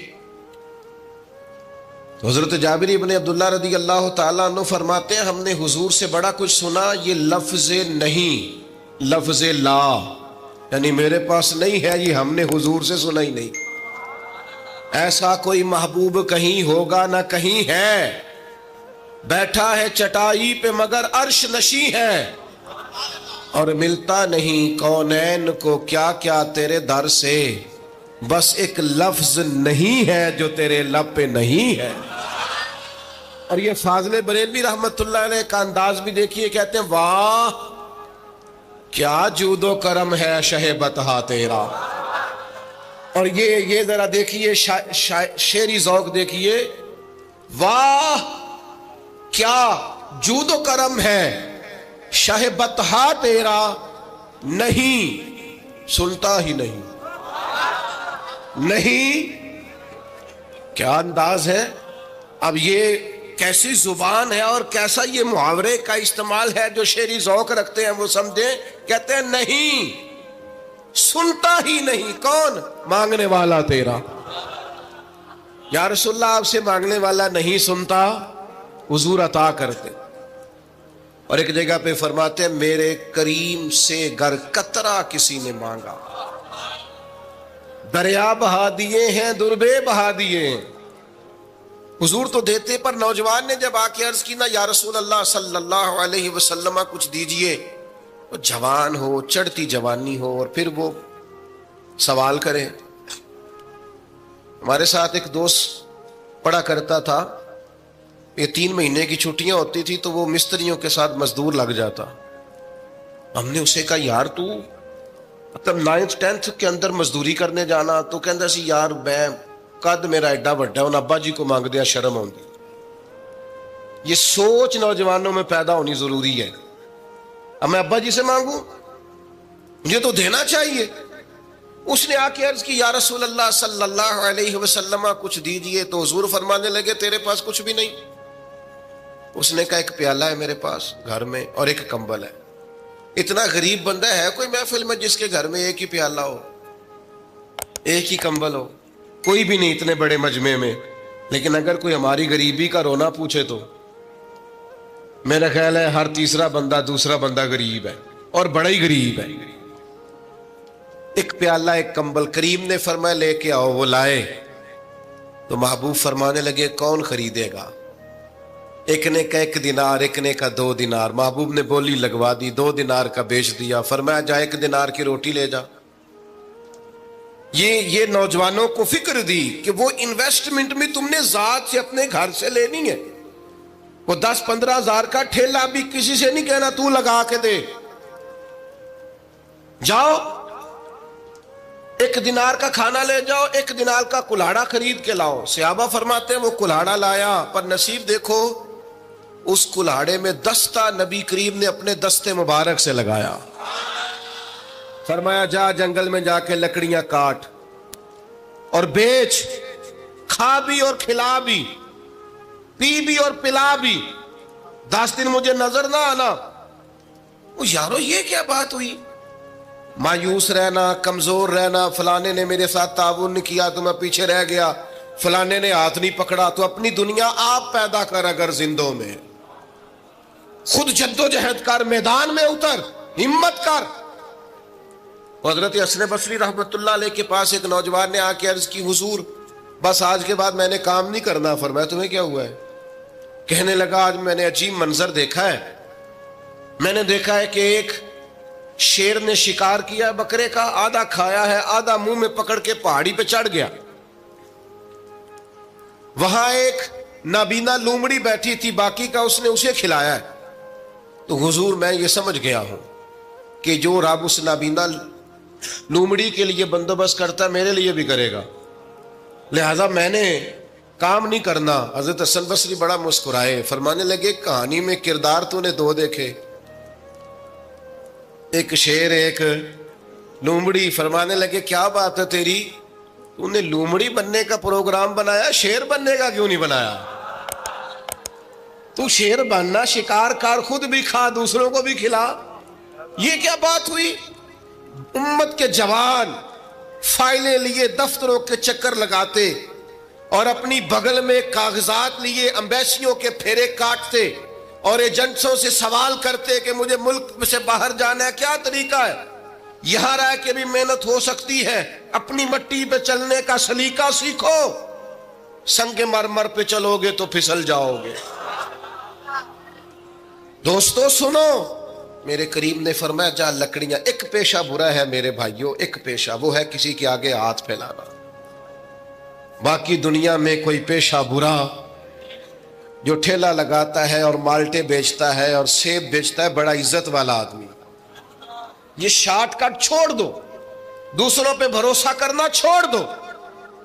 S1: حضرت جابر ابن عبداللہ رضی اللہ تعالیٰ عنہ فرماتے ہیں، ہم نے حضور سے بڑا کچھ سنا، یہ لفظ نہیں، لفظ لا، یعنی میرے پاس نہیں ہے، یہ ہم نے حضور سے سنا ہی نہیں۔ ایسا کوئی محبوب کہیں ہوگا نہ کہیں ہے، بیٹھا ہے چٹائی پہ مگر عرش نشیں ہے، اور ملتا نہیں کونین کو کیا کیا تیرے در سے، بس ایک لفظ نہیں ہے جو تیرے لب پہ نہیں ہے۔ اور یہ فاضل بریلوی رحمت اللہ علیہ کا انداز بھی دیکھیے، کہتے ہیں واہ کیا جود و کرم ہے شہ بطحا تیرا۔ اور یہ ذرا دیکھیے شعری ذوق دیکھیے، واہ کیا جود و کرم ہے شہ بطحا تیرا، نہیں سنتا ہی نہیں، نہیں۔ کیا انداز ہے! اب یہ کیسی زبان ہے اور کیسا یہ محاورے کا استعمال ہے، جو شعری ذوق رکھتے ہیں وہ سمجھیں۔ کہتے ہیں نہیں سنتا ہی نہیں، کون؟ مانگنے والا تیرا۔ یا رسول اللہ آپ سے مانگنے والا نہیں سنتا، حضور عطا کرتے۔ اور ایک جگہ پہ فرماتے ہیں، میرے کریم سے گر قطرہ کسی نے مانگا، دریا بہا دیے ہیں دربے بہا دیے ہیں۔ حضور تو دیتے، پر نوجوان نے جب آ کے عرض کی نا، یا رسول اللہ صلی اللہ علیہ وسلم کچھ دیجئے، وہ جوان ہو، چڑھتی جوانی ہو، اور پھر وہ سوال کرے۔ ہمارے ساتھ ایک دوست پڑھا کرتا تھا، یہ 3 مہینے کی چھٹیاں ہوتی تھی تو وہ مستریوں کے ساتھ مزدور لگ جاتا۔ ہم نے اسے کہا، یار تو مطلب 9th 10th کے اندر مزدوری کرنے جانا، تو کہندا سی یار میں قد میرا ایڈا بڑا، ان ابا جی کو مانگ دیا شرم ہوندی۔ یہ سوچ نوجوانوں میں پیدا ہونی ضروری ہے۔ اب میں ابا جی سے مانگوں، مجھے تو دینا چاہیے۔ اس نے آ کے عرض کی، یا رسول اللہ صلی اللہ علیہ وسلم کچھ دیجئے، تو حضور فرمانے لگے، تیرے پاس کچھ بھی نہیں؟ اس نے کہا، ایک پیالہ ہے میرے پاس گھر میں اور ایک کمبل ہے۔ اتنا غریب بندہ ہے کوئی محفل میں جس کے گھر میں ایک ہی پیالہ ہو، ایک ہی کمبل ہو؟ کوئی بھی نہیں اتنے بڑے مجمع میں۔ لیکن اگر کوئی ہماری غریبی کا رونا پوچھے تو میرا خیال ہے ہر تیسرا بندہ دوسرا بندہ غریب ہے، اور بڑا ہی غریب ہے۔ ایک پیالہ ایک کمبل، کریم نے فرمایا لے کے آؤ، وہ لائے تو محبوب فرمانے لگے، کون خریدے گا؟ ایک نے کہا 1 دینار، ایک نے کہا 2 دینار۔ محبوب نے بولی لگوا دی، 2 دینار کا بیچ دیا۔ فرمایا جا 1 دینار کی روٹی لے جا۔ یہ نوجوانوں کو فکر دی کہ وہ انویسٹمنٹ میں تم نے ذات سے اپنے گھر سے لینی ہے۔ وہ 10-15 ہزار کا ٹھیلا بھی کسی سے نہیں کہنا تو لگا کے دے، جاؤ 1 دینار کا کھانا لے جاؤ، 1 دینار کا کلاڑا خرید کے لاؤ۔ صحابہ فرماتے ہیں وہ کلاڑا لایا، پر نصیب دیکھو اس کلاڑے میں دستہ نبی کریم نے اپنے دستے مبارک سے لگایا۔ فرمایا جا جنگل میں جا کے لکڑیاں کاٹ اور بیچ، کھا بھی اور کھلا بھی، پی بھی اور پلا بھی، 10 دن مجھے نظر نہ آنا۔ وہ یارو یہ کیا بات ہوئی؟ مایوس رہنا، کمزور رہنا، فلانے نے میرے ساتھ تعاون نہیں کیا تو میں پیچھے رہ گیا، فلانے نے ہاتھ نہیں پکڑا۔ تو اپنی دنیا آپ پیدا کر، اگر زندوں میں خود جد و جہد کر، میدان میں اتر، ہمت کر۔ حضرت حسن بصری رحمت اللہ علیہ کے پاس ایک نوجوان نے آ کے عرض کی، حضور بس آج کے بعد میں نے کام نہیں کرنا۔ فرمایا تمہیں کیا ہوا ہے؟ کہنے لگا آج میں نے عجیب منظر دیکھا ہے، میں نے دیکھا ہے کہ ایک شیر نے شکار کیا بکرے کا، آدھا کھایا ہے، آدھا منہ میں پکڑ کے پہاڑی پہ چڑھ گیا۔ وہاں ایک نابینا لومڑی بیٹھی تھی، باقی کا اس نے اسے کھلایا ہے۔ تو حضور میں یہ سمجھ گیا ہوں کہ جو رب اس نابینا لومڑی کے لیے بندوبست کرتا ہے میرے لیے بھی کرے گا، لہذا میں نے کام نہیں کرنا۔ حضرت حسن بصری بڑا مسکرائے، فرمانے لگے کہانی میں کردار تو نے دو دیکھے، ایک شیر ایک لومڑی۔ فرمانے لگے کیا بات ہے تیری، تو نے لومڑی بننے کا پروگرام بنایا، شیر بننے کا کیوں نہیں بنایا؟ تو شیر بننا، شکار کار، خود بھی کھا دوسروں کو بھی کھلا۔ یہ کیا بات ہوئی؟ امت کے جوان فائلیں لیے دفتروں کے چکر لگاتے اور اپنی بغل میں کاغذات لیے امبیسیوں کے پھیرے کاٹتے اور ایجنٹوں سے سوال کرتے کہ مجھے ملک سے باہر جانا ہے، کیا طریقہ ہے؟ یہاں رہ کے بھی محنت ہو سکتی ہے، اپنی مٹی پہ چلنے کا سلیقہ سیکھو، سنگ مرمر پہ چلو گے تو پھسل جاؤ گے۔ دوستو سنو، میرے کریم نے فرمایا جا لکڑیاں، ایک پیشہ برا ہے میرے بھائیوں، ایک پیشہ، وہ ہے کسی کے آگے ہاتھ پھیلانا۔ باقی دنیا میں کوئی پیشہ برا جو ٹھیلا لگاتا ہے اور مالٹے بیچتا ہے اور سیب بیچتا ہے، بڑا عزت والا آدمی، یہ شارٹ کٹ چھوڑ دو، دوسروں پہ بھروسہ کرنا چھوڑ دو۔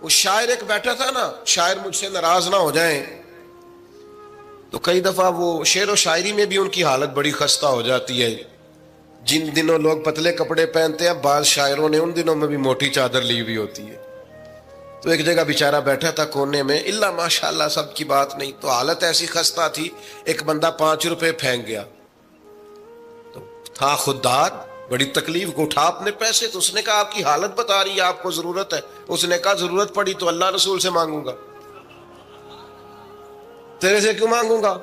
S1: وہ شاعر ایک بیٹھا تھا نا، شاعر مجھ سے ناراض نہ ہو جائیں، تو کئی دفعہ وہ شعر و شاعری میں بھی ان کی حالت بڑی خستہ ہو جاتی ہے۔ جن دنوں لوگ پتلے کپڑے پہنتے ہیں، بعض شاعروں نے ان دنوں میں بھی موٹی چادر لی ہوئی ہوتی ہے۔ تو ایک جگہ بیچارہ بیٹھا تھا کونے میں، اللہ ماشاءاللہ سب کی بات نہیں، تو حالت ایسی خستہ تھی، ایک بندہ 5 روپے پھینک گیا، تو تھا خوددار، بڑی تکلیف کو اٹھا اپنے پیسے، تو اس نے کہا آپ کی حالت بتا رہی ہے، آپ کو ضرورت ہے۔ اس نے کہا ضرورت پڑی تو اللہ رسول سے مانگوں گا، تیرے سے کیوں مانگوں گا؟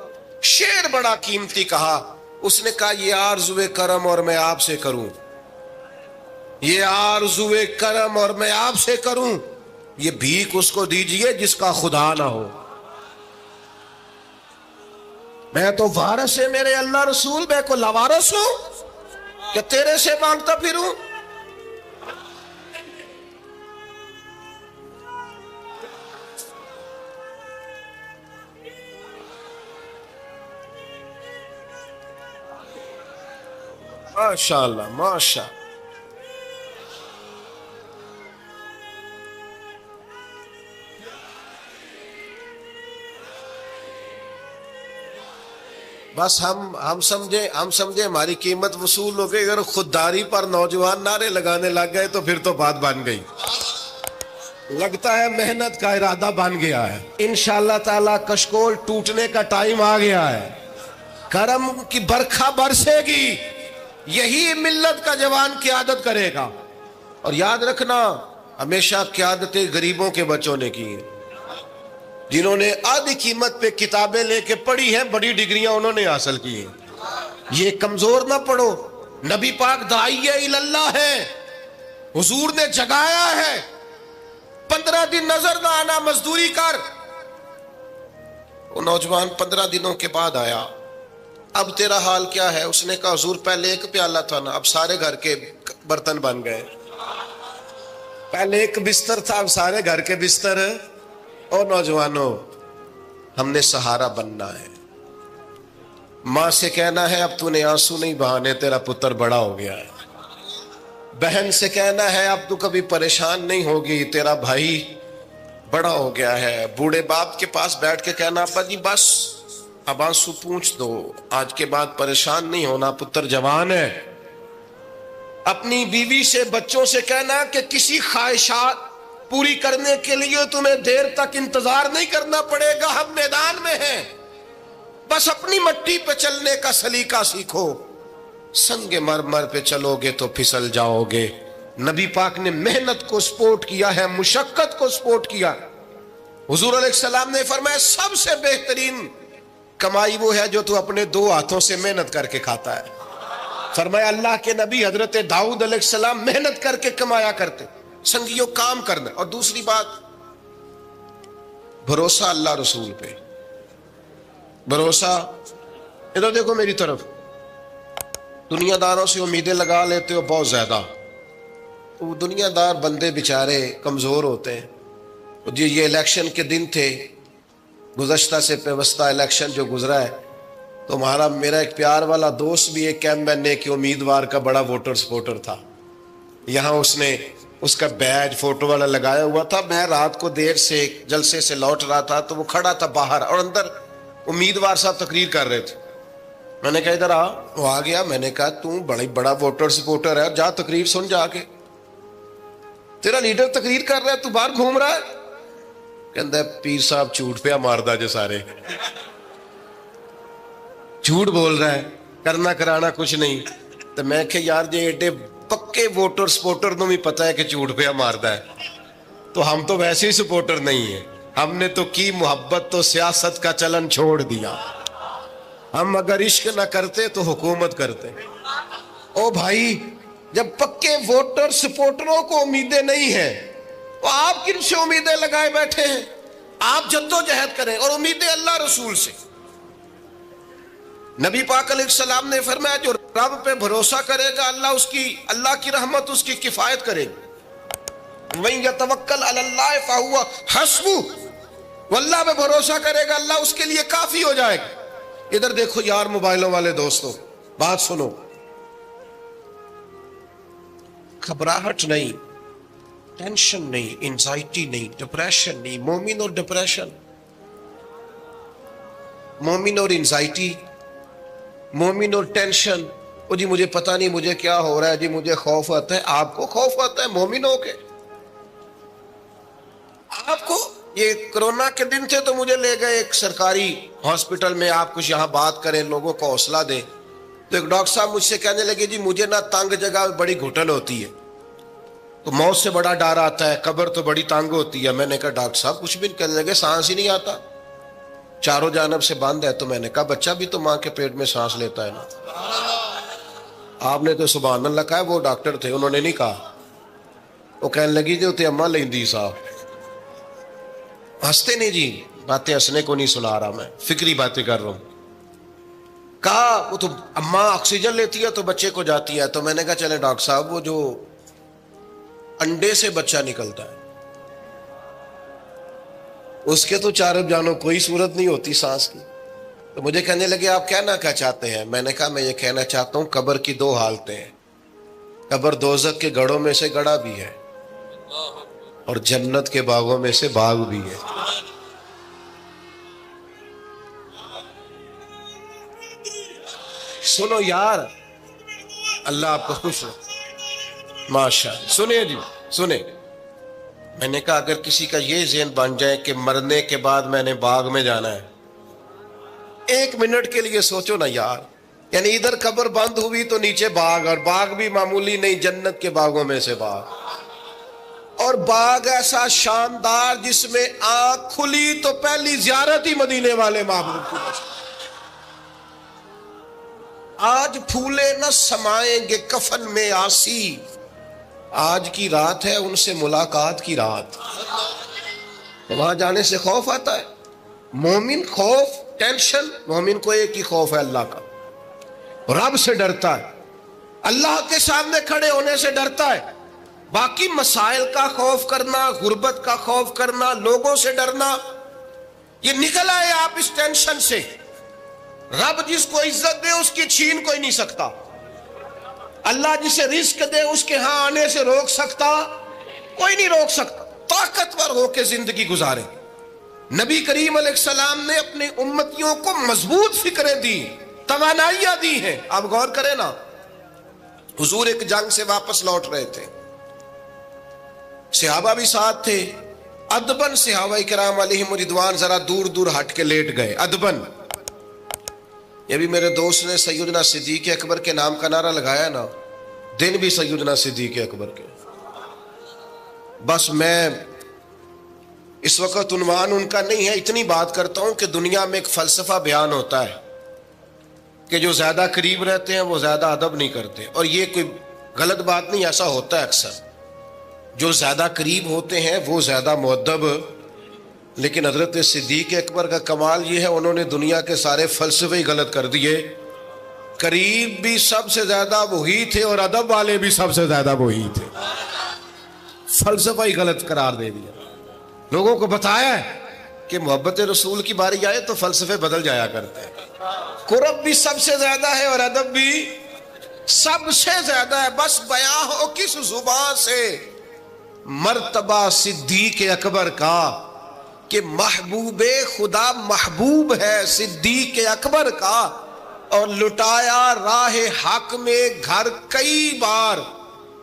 S1: شعر بڑا قیمتی کہا، اس نے کہا یہ آرزوئے کرم اور میں آپ سے کروں، یہ آرزوئے کرم اور میں آپ سے کروں، یہ بھیک اس کو دیجئے جس کا خدا نہ ہو۔ میں تو وارث ہے میرے اللہ رسول، میں کو لاوارث ہوں کہ تیرے سے مانگتا پھروں؟ ماشاءاللہ ماشاء بس ہم سمجھے ہماری قیمت وصول ہو گئی۔ اگر خودداری پر نوجوان نعرے لگانے لگ گئے تو پھر تو بات بن گئی، لگتا ہے محنت کا ارادہ بن گیا ہے۔ انشاءاللہ تعالی کشکول ٹوٹنے کا ٹائم آ گیا ہے، کرم کی برکھا برسے گی، یہی ملت کا جوان قیادت کرے گا۔ اور یاد رکھنا، ہمیشہ قیادتیں غریبوں کے بچوں نے کی ہیں، جنہوں نے آدھی قیمت پہ کتابیں لے کے پڑھی ہیں، بڑی ڈگریاں انہوں نے حاصل کی ہیں۔ یہ کمزور نہ پڑھو، نبی پاک داعی اللہ ہے، حضور نے جگایا ہے، 15 دن نظر نہ آنا، مزدوری کر۔ وہ نوجوان 15 دنوں کے بعد آیا، اب تیرا حال کیا ہے؟ اس نے کہا حضور پہلے ایک پیالہ تھا نا، اب سارے گھر کے برتن بن گئے، پہلے ایک بستر تھا، اب سارے گھر کے بستر۔ اور نوجوانوں، ہم نے سہارا بننا ہے۔ ماں سے کہنا ہے اب تو نے آنسو نہیں بہانے، تیرا پتر بڑا ہو گیا ہے۔ بہن سے کہنا ہے اب تو کبھی پریشان نہیں ہوگی، تیرا بھائی بڑا ہو گیا ہے۔ بوڑھے باپ کے پاس بیٹھ کے کہنا ابا جی بس اب آنسو پونچھ دو، آج کے بعد پریشان نہیں ہونا، پتر جوان ہے۔ اپنی بیوی سے، بچوں سے کہنا کہ کسی خواہشات پوری کرنے کے لیے تمہیں دیر تک انتظار نہیں کرنا پڑے گا، ہم میدان میں ہیں، بس اپنی مٹی پہ چلنے کا سلیقہ سیکھو، سنگ مرمر پہ چلو گے تو پھسل جاؤ گے۔ نبی پاک نے محنت کو سپورٹ کیا ہے، مشقت کو سپورٹ کیا۔ حضور علیہ السلام نے فرمایا سب سے بہترین کمائی وہ ہے جو تو اپنے 2 ہاتھوں سے محنت کر کے کھاتا ہے۔ فرمایا اللہ کے نبی حضرت داؤد علیہ السلام محنت کر کے کمایا کرتے۔ سنگیوں کام کرنا۔ اور دوسری بات، بھروسہ اللہ رسول پہ، بھروسہ۔ ادھر دیکھو میری طرف، دنیا داروں سے امیدیں لگا لیتے ہو بہت زیادہ، تو دنیا دار بندے بیچارے کمزور ہوتے ہیں۔ جی یہ الیکشن کے دن تھے، گزشتہ سے پیوستہ الیکشن جو گزرا ہے، تمہارا میرا ایک پیار والا دوست بھی ایک کیمپ بننے کے امیدوار کا بڑا ووٹر سپورٹر تھا. یہاں اس نے اس کا بیج فوٹو والا لگایا ہوا تھا. میں رات کو دیر سے جلسے سے لوٹ رہا تھا تو وہ کھڑا تھا باہر اور اندر امیدوار صاحب تقریر کر رہے تھے. میں نے کہا ادھر آ. وہ آ گیا. میں نے کہا تو بڑا ووٹر سپورٹر ہے, جا تقریر سن جا کے. تیرا لیڈر تقریر کر رہا ہے, تو باہر گھوم رہا ہے. کہندا ہے پیر صاحب جھوٹ پیا ماردا جے سارے, جھوٹ بول رہا ہے, کرنا کرانا کچھ نہیں. تو میں کہ یار جی ایڈے پکے ووٹر سپورٹر نو بھی پتا ہے کہ جھوٹ پیا ماردا ہے, تو ہم تو ویسے ہی سپورٹر نہیں ہیں. ہم نے تو کی محبت تو سیاست کا چلن چھوڑ دیا. ہم اگر عشق نہ کرتے تو حکومت کرتے. او بھائی, جب پکے ووٹر سپورٹروں کو امیدیں نہیں ہیں تو آپ کن سے امیدیں لگائے بیٹھے ہیں؟ آپ جدوجہد کریں اور امیدیں اللہ رسول سے. نبی پاک علیہ السلام نے فرمایا جو رب پہ بھروسہ کرے گا اللہ کی رحمت اس کی کفایت کرے گی. وَإِن يَتَوَكَّلْ عَلَى اللَّهِ فَهُوَ حَسْبُهُ, وہ اللہ پہ بھروسہ کرے گا اللہ اس کے لیے کافی ہو جائے گا. ادھر دیکھو یار موبائلوں والے دوستوں, بات سنو. گھبراہٹ نہیں, ٹینشن نہیں, انزائٹی نہیں, ڈپریشن نہیں. مومن اور ڈپریشن, مومن اور انزائٹی, مومن اور ٹینشن. او جی مجھے پتہ نہیں مجھے کیا ہو رہا ہے, جی مجھے خوف آتا ہے. آپ کو خوف آتا ہے مومن ہو کے؟ آپ کو یہ کرونا کے دن تھے تو مجھے لے گئے ایک سرکاری ہاسپٹل میں, آپ کچھ یہاں بات کریں, لوگوں کو حوصلہ دیں. تو ایک ڈاکٹر صاحب مجھ سے کہنے لگے جی مجھے نہ تنگ جگہ بڑی گھٹن ہوتی ہے, تو موت سے بڑا ڈر آتا ہے, قبر تو بڑی تنگ ہوتی ہے. میں نے کہا ڈاکٹر صاحب کچھ بھی. کہنے لگے سانس ہی نہیں آتا, چاروں جانب سے بند ہے. تو میں نے کہا بچہ بھی تو ماں کے پیٹ میں سانس لیتا ہے نا. آپ نے تو سبحان اللہ کہا. وہ ڈاکٹر تھے, انہوں نے نہیں کہا. وہ کہنے لگی جو تے اماں لیندی صاحب. ہنستے نہیں جی, باتیں ہنسنے کو نہیں سنا رہا, میں فکری باتیں کر رہا ہوں. کہا وہ تو اماں آکسیجن لیتی ہے تو بچے کو جاتی ہے. تو میں نے کہا چلیں ڈاکٹر صاحب وہ جو انڈے سے بچہ نکلتا ہے اس کے تو چاروں جانوں کوئی صورت نہیں ہوتی سانس کی. تو مجھے کہنے لگے آپ کہنا کیا چاہتے ہیں؟ میں نے کہا میں یہ کہنا چاہتا ہوں قبر کی دو حالتیں ہیں. قبر دوزخ کے گڑھوں میں سے گڑھا بھی ہے اور جنت کے باغوں میں سے باغ بھی ہے. سنو یار, اللہ آپ کو خوش رکھے. ماشاءاللہ. سنیں جی سنیں. میں نے کہا اگر کسی کا یہ ذہن بن جائے کہ مرنے کے بعد میں نے باغ میں جانا ہے, ایک منٹ کے لیے سوچو نا یار. یعنی ادھر قبر بند ہوئی تو نیچے باغ, اور باغ بھی معمولی نہیں, جنت کے باغوں میں سے باغ. اور باغ ایسا شاندار جس میں آنکھ کھلی تو پہلی زیارت ہی مدینے والے محبوب کی. آج پھولے نہ سمائیں گے کفن میں آسی, آج کی رات ہے ان سے ملاقات کی رات. وہاں جانے سے خوف آتا ہے. مومن خوف ٹینشن, مومن کو ایک ہی خوف ہے اللہ کا, رب سے ڈرتا ہے, اللہ کے سامنے کھڑے ہونے سے ڈرتا ہے. باقی مسائل کا خوف کرنا, غربت کا خوف کرنا, لوگوں سے ڈرنا, یہ نکل آئے آپ اس ٹینشن سے. رب جس کو عزت دے اس کی چھین کوئی نہیں سکتا. اللہ جسے رزق دے اس کے ہاں آنے سے روک سکتا کوئی نہیں روک سکتا. طاقتور ہو کے زندگی گزارے. نبی کریم علیہ السلام نے اپنی امتیوں کو مضبوط فکریں دی, توانائیاں دی ہیں. آپ غور کریں نا, حضور ایک جنگ سے واپس لوٹ رہے تھے, صحابہ بھی ساتھ تھے. ادبن صحابہ کرام علیہم رضوان ذرا دور دور ہٹ کے لیٹ گئے, ادبن. یہ بھی میرے دوست نے سیدنا صدیق اکبر کے نام کا نعرہ لگایا نا, دن بھی سیدنا صدیق اکبر کے. بس میں اس وقت عنوان ان کا نہیں ہے, اتنی بات کرتا ہوں کہ دنیا میں ایک فلسفہ بیان ہوتا ہے کہ جو زیادہ قریب رہتے ہیں وہ زیادہ ادب نہیں کرتے, اور یہ کوئی غلط بات نہیں, ایسا ہوتا ہے اکثر. جو زیادہ قریب ہوتے ہیں وہ زیادہ مؤدب. لیکن حضرت صدیق اکبر کا کمال یہ ہے انہوں نے دنیا کے سارے فلسفے ہی غلط کر دیے. قریب بھی سب سے زیادہ وہی تھے اور ادب والے بھی سب سے زیادہ وہی تھے. فلسفہ ہی غلط قرار دے دیا. لوگوں کو بتایا ہے کہ محبت رسول کی باری آئے تو فلسفے بدل جایا کرتے ہیں. قرب بھی سب سے زیادہ ہے اور ادب بھی سب سے زیادہ ہے. بس بیان ہو کس زبان سے مرتبہ صدیق اکبر کا کہ محبوب خدا محبوب ہے صدیق اکبر کا, اور لٹایا راہ حق میں گھر کئی بار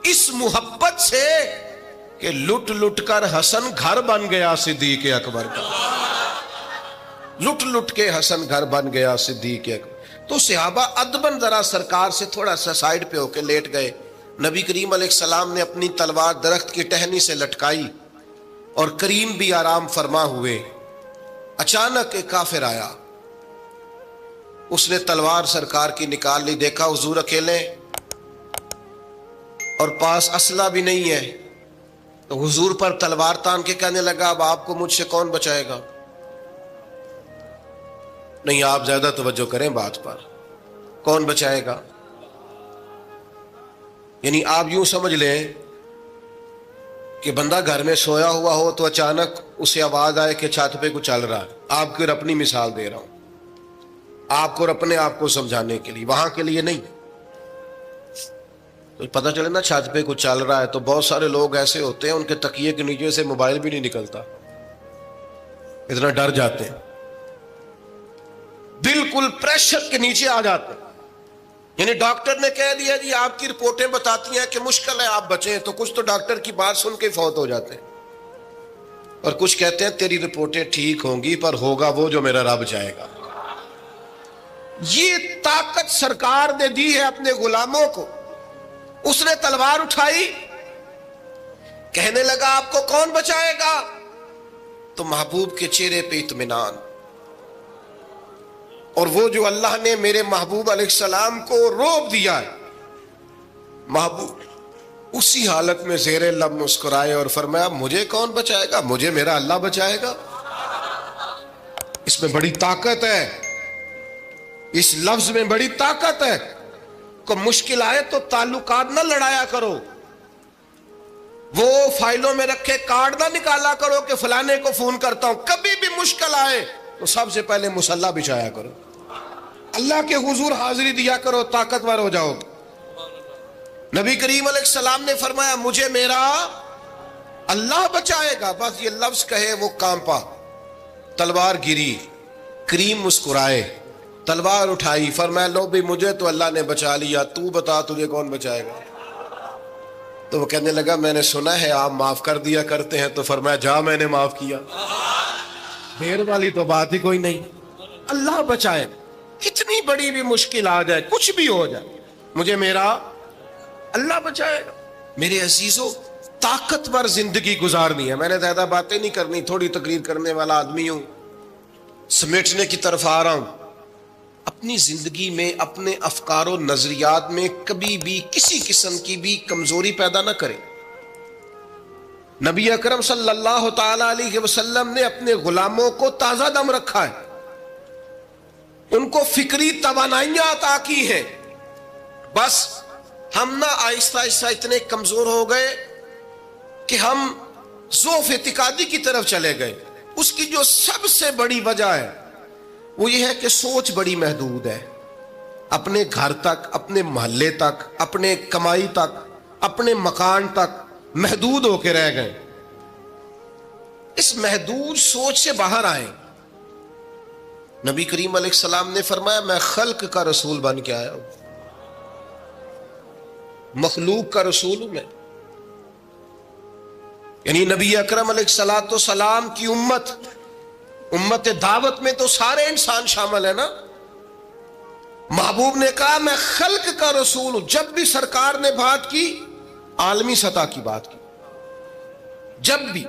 S1: اس محبت سے کہ لٹ لٹ کر حسن گھر بن گیا صدیق اکبر کا. لٹ لٹ کے حسن گھر بن گیا صدیق اکبر. تو صحابہ ادبن ذرا سرکار سے تھوڑا سا سائیڈ پہ ہو کے لیٹ گئے. نبی کریم علیہ السلام نے اپنی تلوار درخت کی ٹہنی سے لٹکائی اور کریم بھی آرام فرما ہوئے. اچانک ایک کافر آیا, اس نے تلوار سرکار کی نکال لی. دیکھا حضور اکیلے اور پاس اسلحہ بھی نہیں ہے, تو حضور پر تلوار تان کے کہنے لگا اب آپ کو مجھ سے کون بچائے گا. نہیں, آپ زیادہ توجہ کریں بات پر, کون بچائے گا. یعنی آپ یوں سمجھ لیں کہ بندہ گھر میں سویا ہوا ہو تو اچانک اسے آواز آئے کہ چھت پہ کچھ چل رہا ہے. آپ کو اپنی مثال دے رہا ہوں, آپ کو اپنے آپ کو سمجھانے کے لیے, وہاں کے لیے نہیں. تو پتہ چلے نا چھت پہ کچھ چل رہا ہے تو بہت سارے لوگ ایسے ہوتے ہیں ان کے تکیے کے نیچے سے موبائل بھی نہیں نکلتا, اتنا ڈر جاتے ہیں, بالکل پریشر کے نیچے آ جاتے ہیں. یعنی ڈاکٹر نے کہہ دیا جی آپ کی رپورٹیں بتاتی ہیں کہ مشکل ہے آپ بچیں, تو کچھ تو ڈاکٹر کی بات سن کے فوت ہو جاتے ہیں, اور کچھ کہتے ہیں تیری رپورٹیں ٹھیک ہوں گی پر ہوگا وہ جو میرا رب چاہے گا. یہ طاقت سرکار نے دی ہے اپنے غلاموں کو. اس نے تلوار اٹھائی, کہنے لگا آپ کو کون بچائے گا. تو محبوب کے چہرے پہ اطمینان, اور وہ جو اللہ نے میرے محبوب علیہ السلام کو روب دیا ہے, محبوب اسی حالت میں زیر لب مسکرائے اور فرمایا مجھے کون بچائے گا, مجھے میرا اللہ بچائے گا. اس میں بڑی طاقت ہے, اس لفظ میں بڑی طاقت ہے. کو مشکل آئے تو تعلقات نہ لڑایا کرو, وہ فائلوں میں رکھے کارڈ نہ نکالا کرو کہ فلانے کو فون کرتا ہوں. کبھی بھی مشکل آئے تو سب سے پہلے مصلی بچھایا کرو, اللہ کے حضور حاضری دیا کرو, طاقتور ہو جاؤ. نبی کریم علیہ السلام نے فرمایا مجھے میرا اللہ بچائے گا. بس یہ لفظ کہے وہ کانپا, تلوار گری, کریم مسکرائے, تلوار اٹھائی, فرمایا لو بھی مجھے تو اللہ نے بچا لیا, تو بتا تجھے کون بچائے گا. تو وہ کہنے لگا میں نے سنا ہے آپ معاف کر دیا کرتے ہیں. تو فرمایا جا میں نے معاف کیا, دیر والی تو بات ہی کوئی نہیں. اللہ بچائے, کتنی بڑی بھی مشکل آ جائے, کچھ بھی ہو جائے, مجھے میرا اللہ بچائے گا. میرے عزیزو, طاقتور زندگی گزارنی ہے. میں نے زیادہ باتیں نہیں کرنی, تھوڑی تقریر کرنے والا آدمی ہوں, سمیٹنے کی طرف آ رہا ہوں. اپنی زندگی میں اپنے افکار و نظریات میں کبھی بھی کسی قسم کی بھی کمزوری پیدا نہ کریں. نبی اکرم صلی اللہ تعالی علیہ وسلم نے اپنے غلاموں کو تازہ دم رکھا ہے, ان کو فکری توانائیاں عطا کی ہیں. بس ہم نہ آہستہ آہستہ اتنے کمزور ہو گئے کہ ہم ضعف اعتقادی کی طرف چلے گئے. اس کی جو سب سے بڑی وجہ ہے وہ یہ ہے کہ سوچ بڑی محدود ہے. اپنے گھر تک, اپنے محلے تک, اپنے کمائی تک, اپنے مکان تک محدود ہو کے رہ گئے. اس محدود سوچ سے باہر آئیں. نبی کریم علیہ السلام نے فرمایا میں خلق کا رسول بن کے آیا ہوں, مخلوق کا رسول ہوں میں. یعنی نبی اکرم علیہ الصلوۃ والسلام کی امت دعوت میں تو سارے انسان شامل ہیں نا. محبوب نے کہا میں خلق کا رسول ہوں. جب بھی سرکار نے بات کی عالمی سطح کی بات کی. جب بھی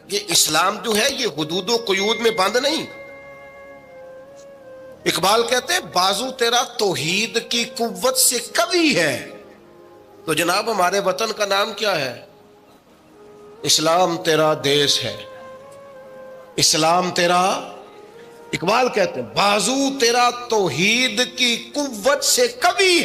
S1: یہ اسلام جو ہے یہ حدود و قیود میں بند نہیں. اقبال کہتے ہیں بازو تیرا توحید کی قوت سے قوی ہے. تو جناب ہمارے وطن کا نام کیا ہے؟ اسلام تیرا دیس ہے, اسلام تیرا. اقبال کہتے ہیں بازو تیرا توحید کی قوت سے قوی ہے.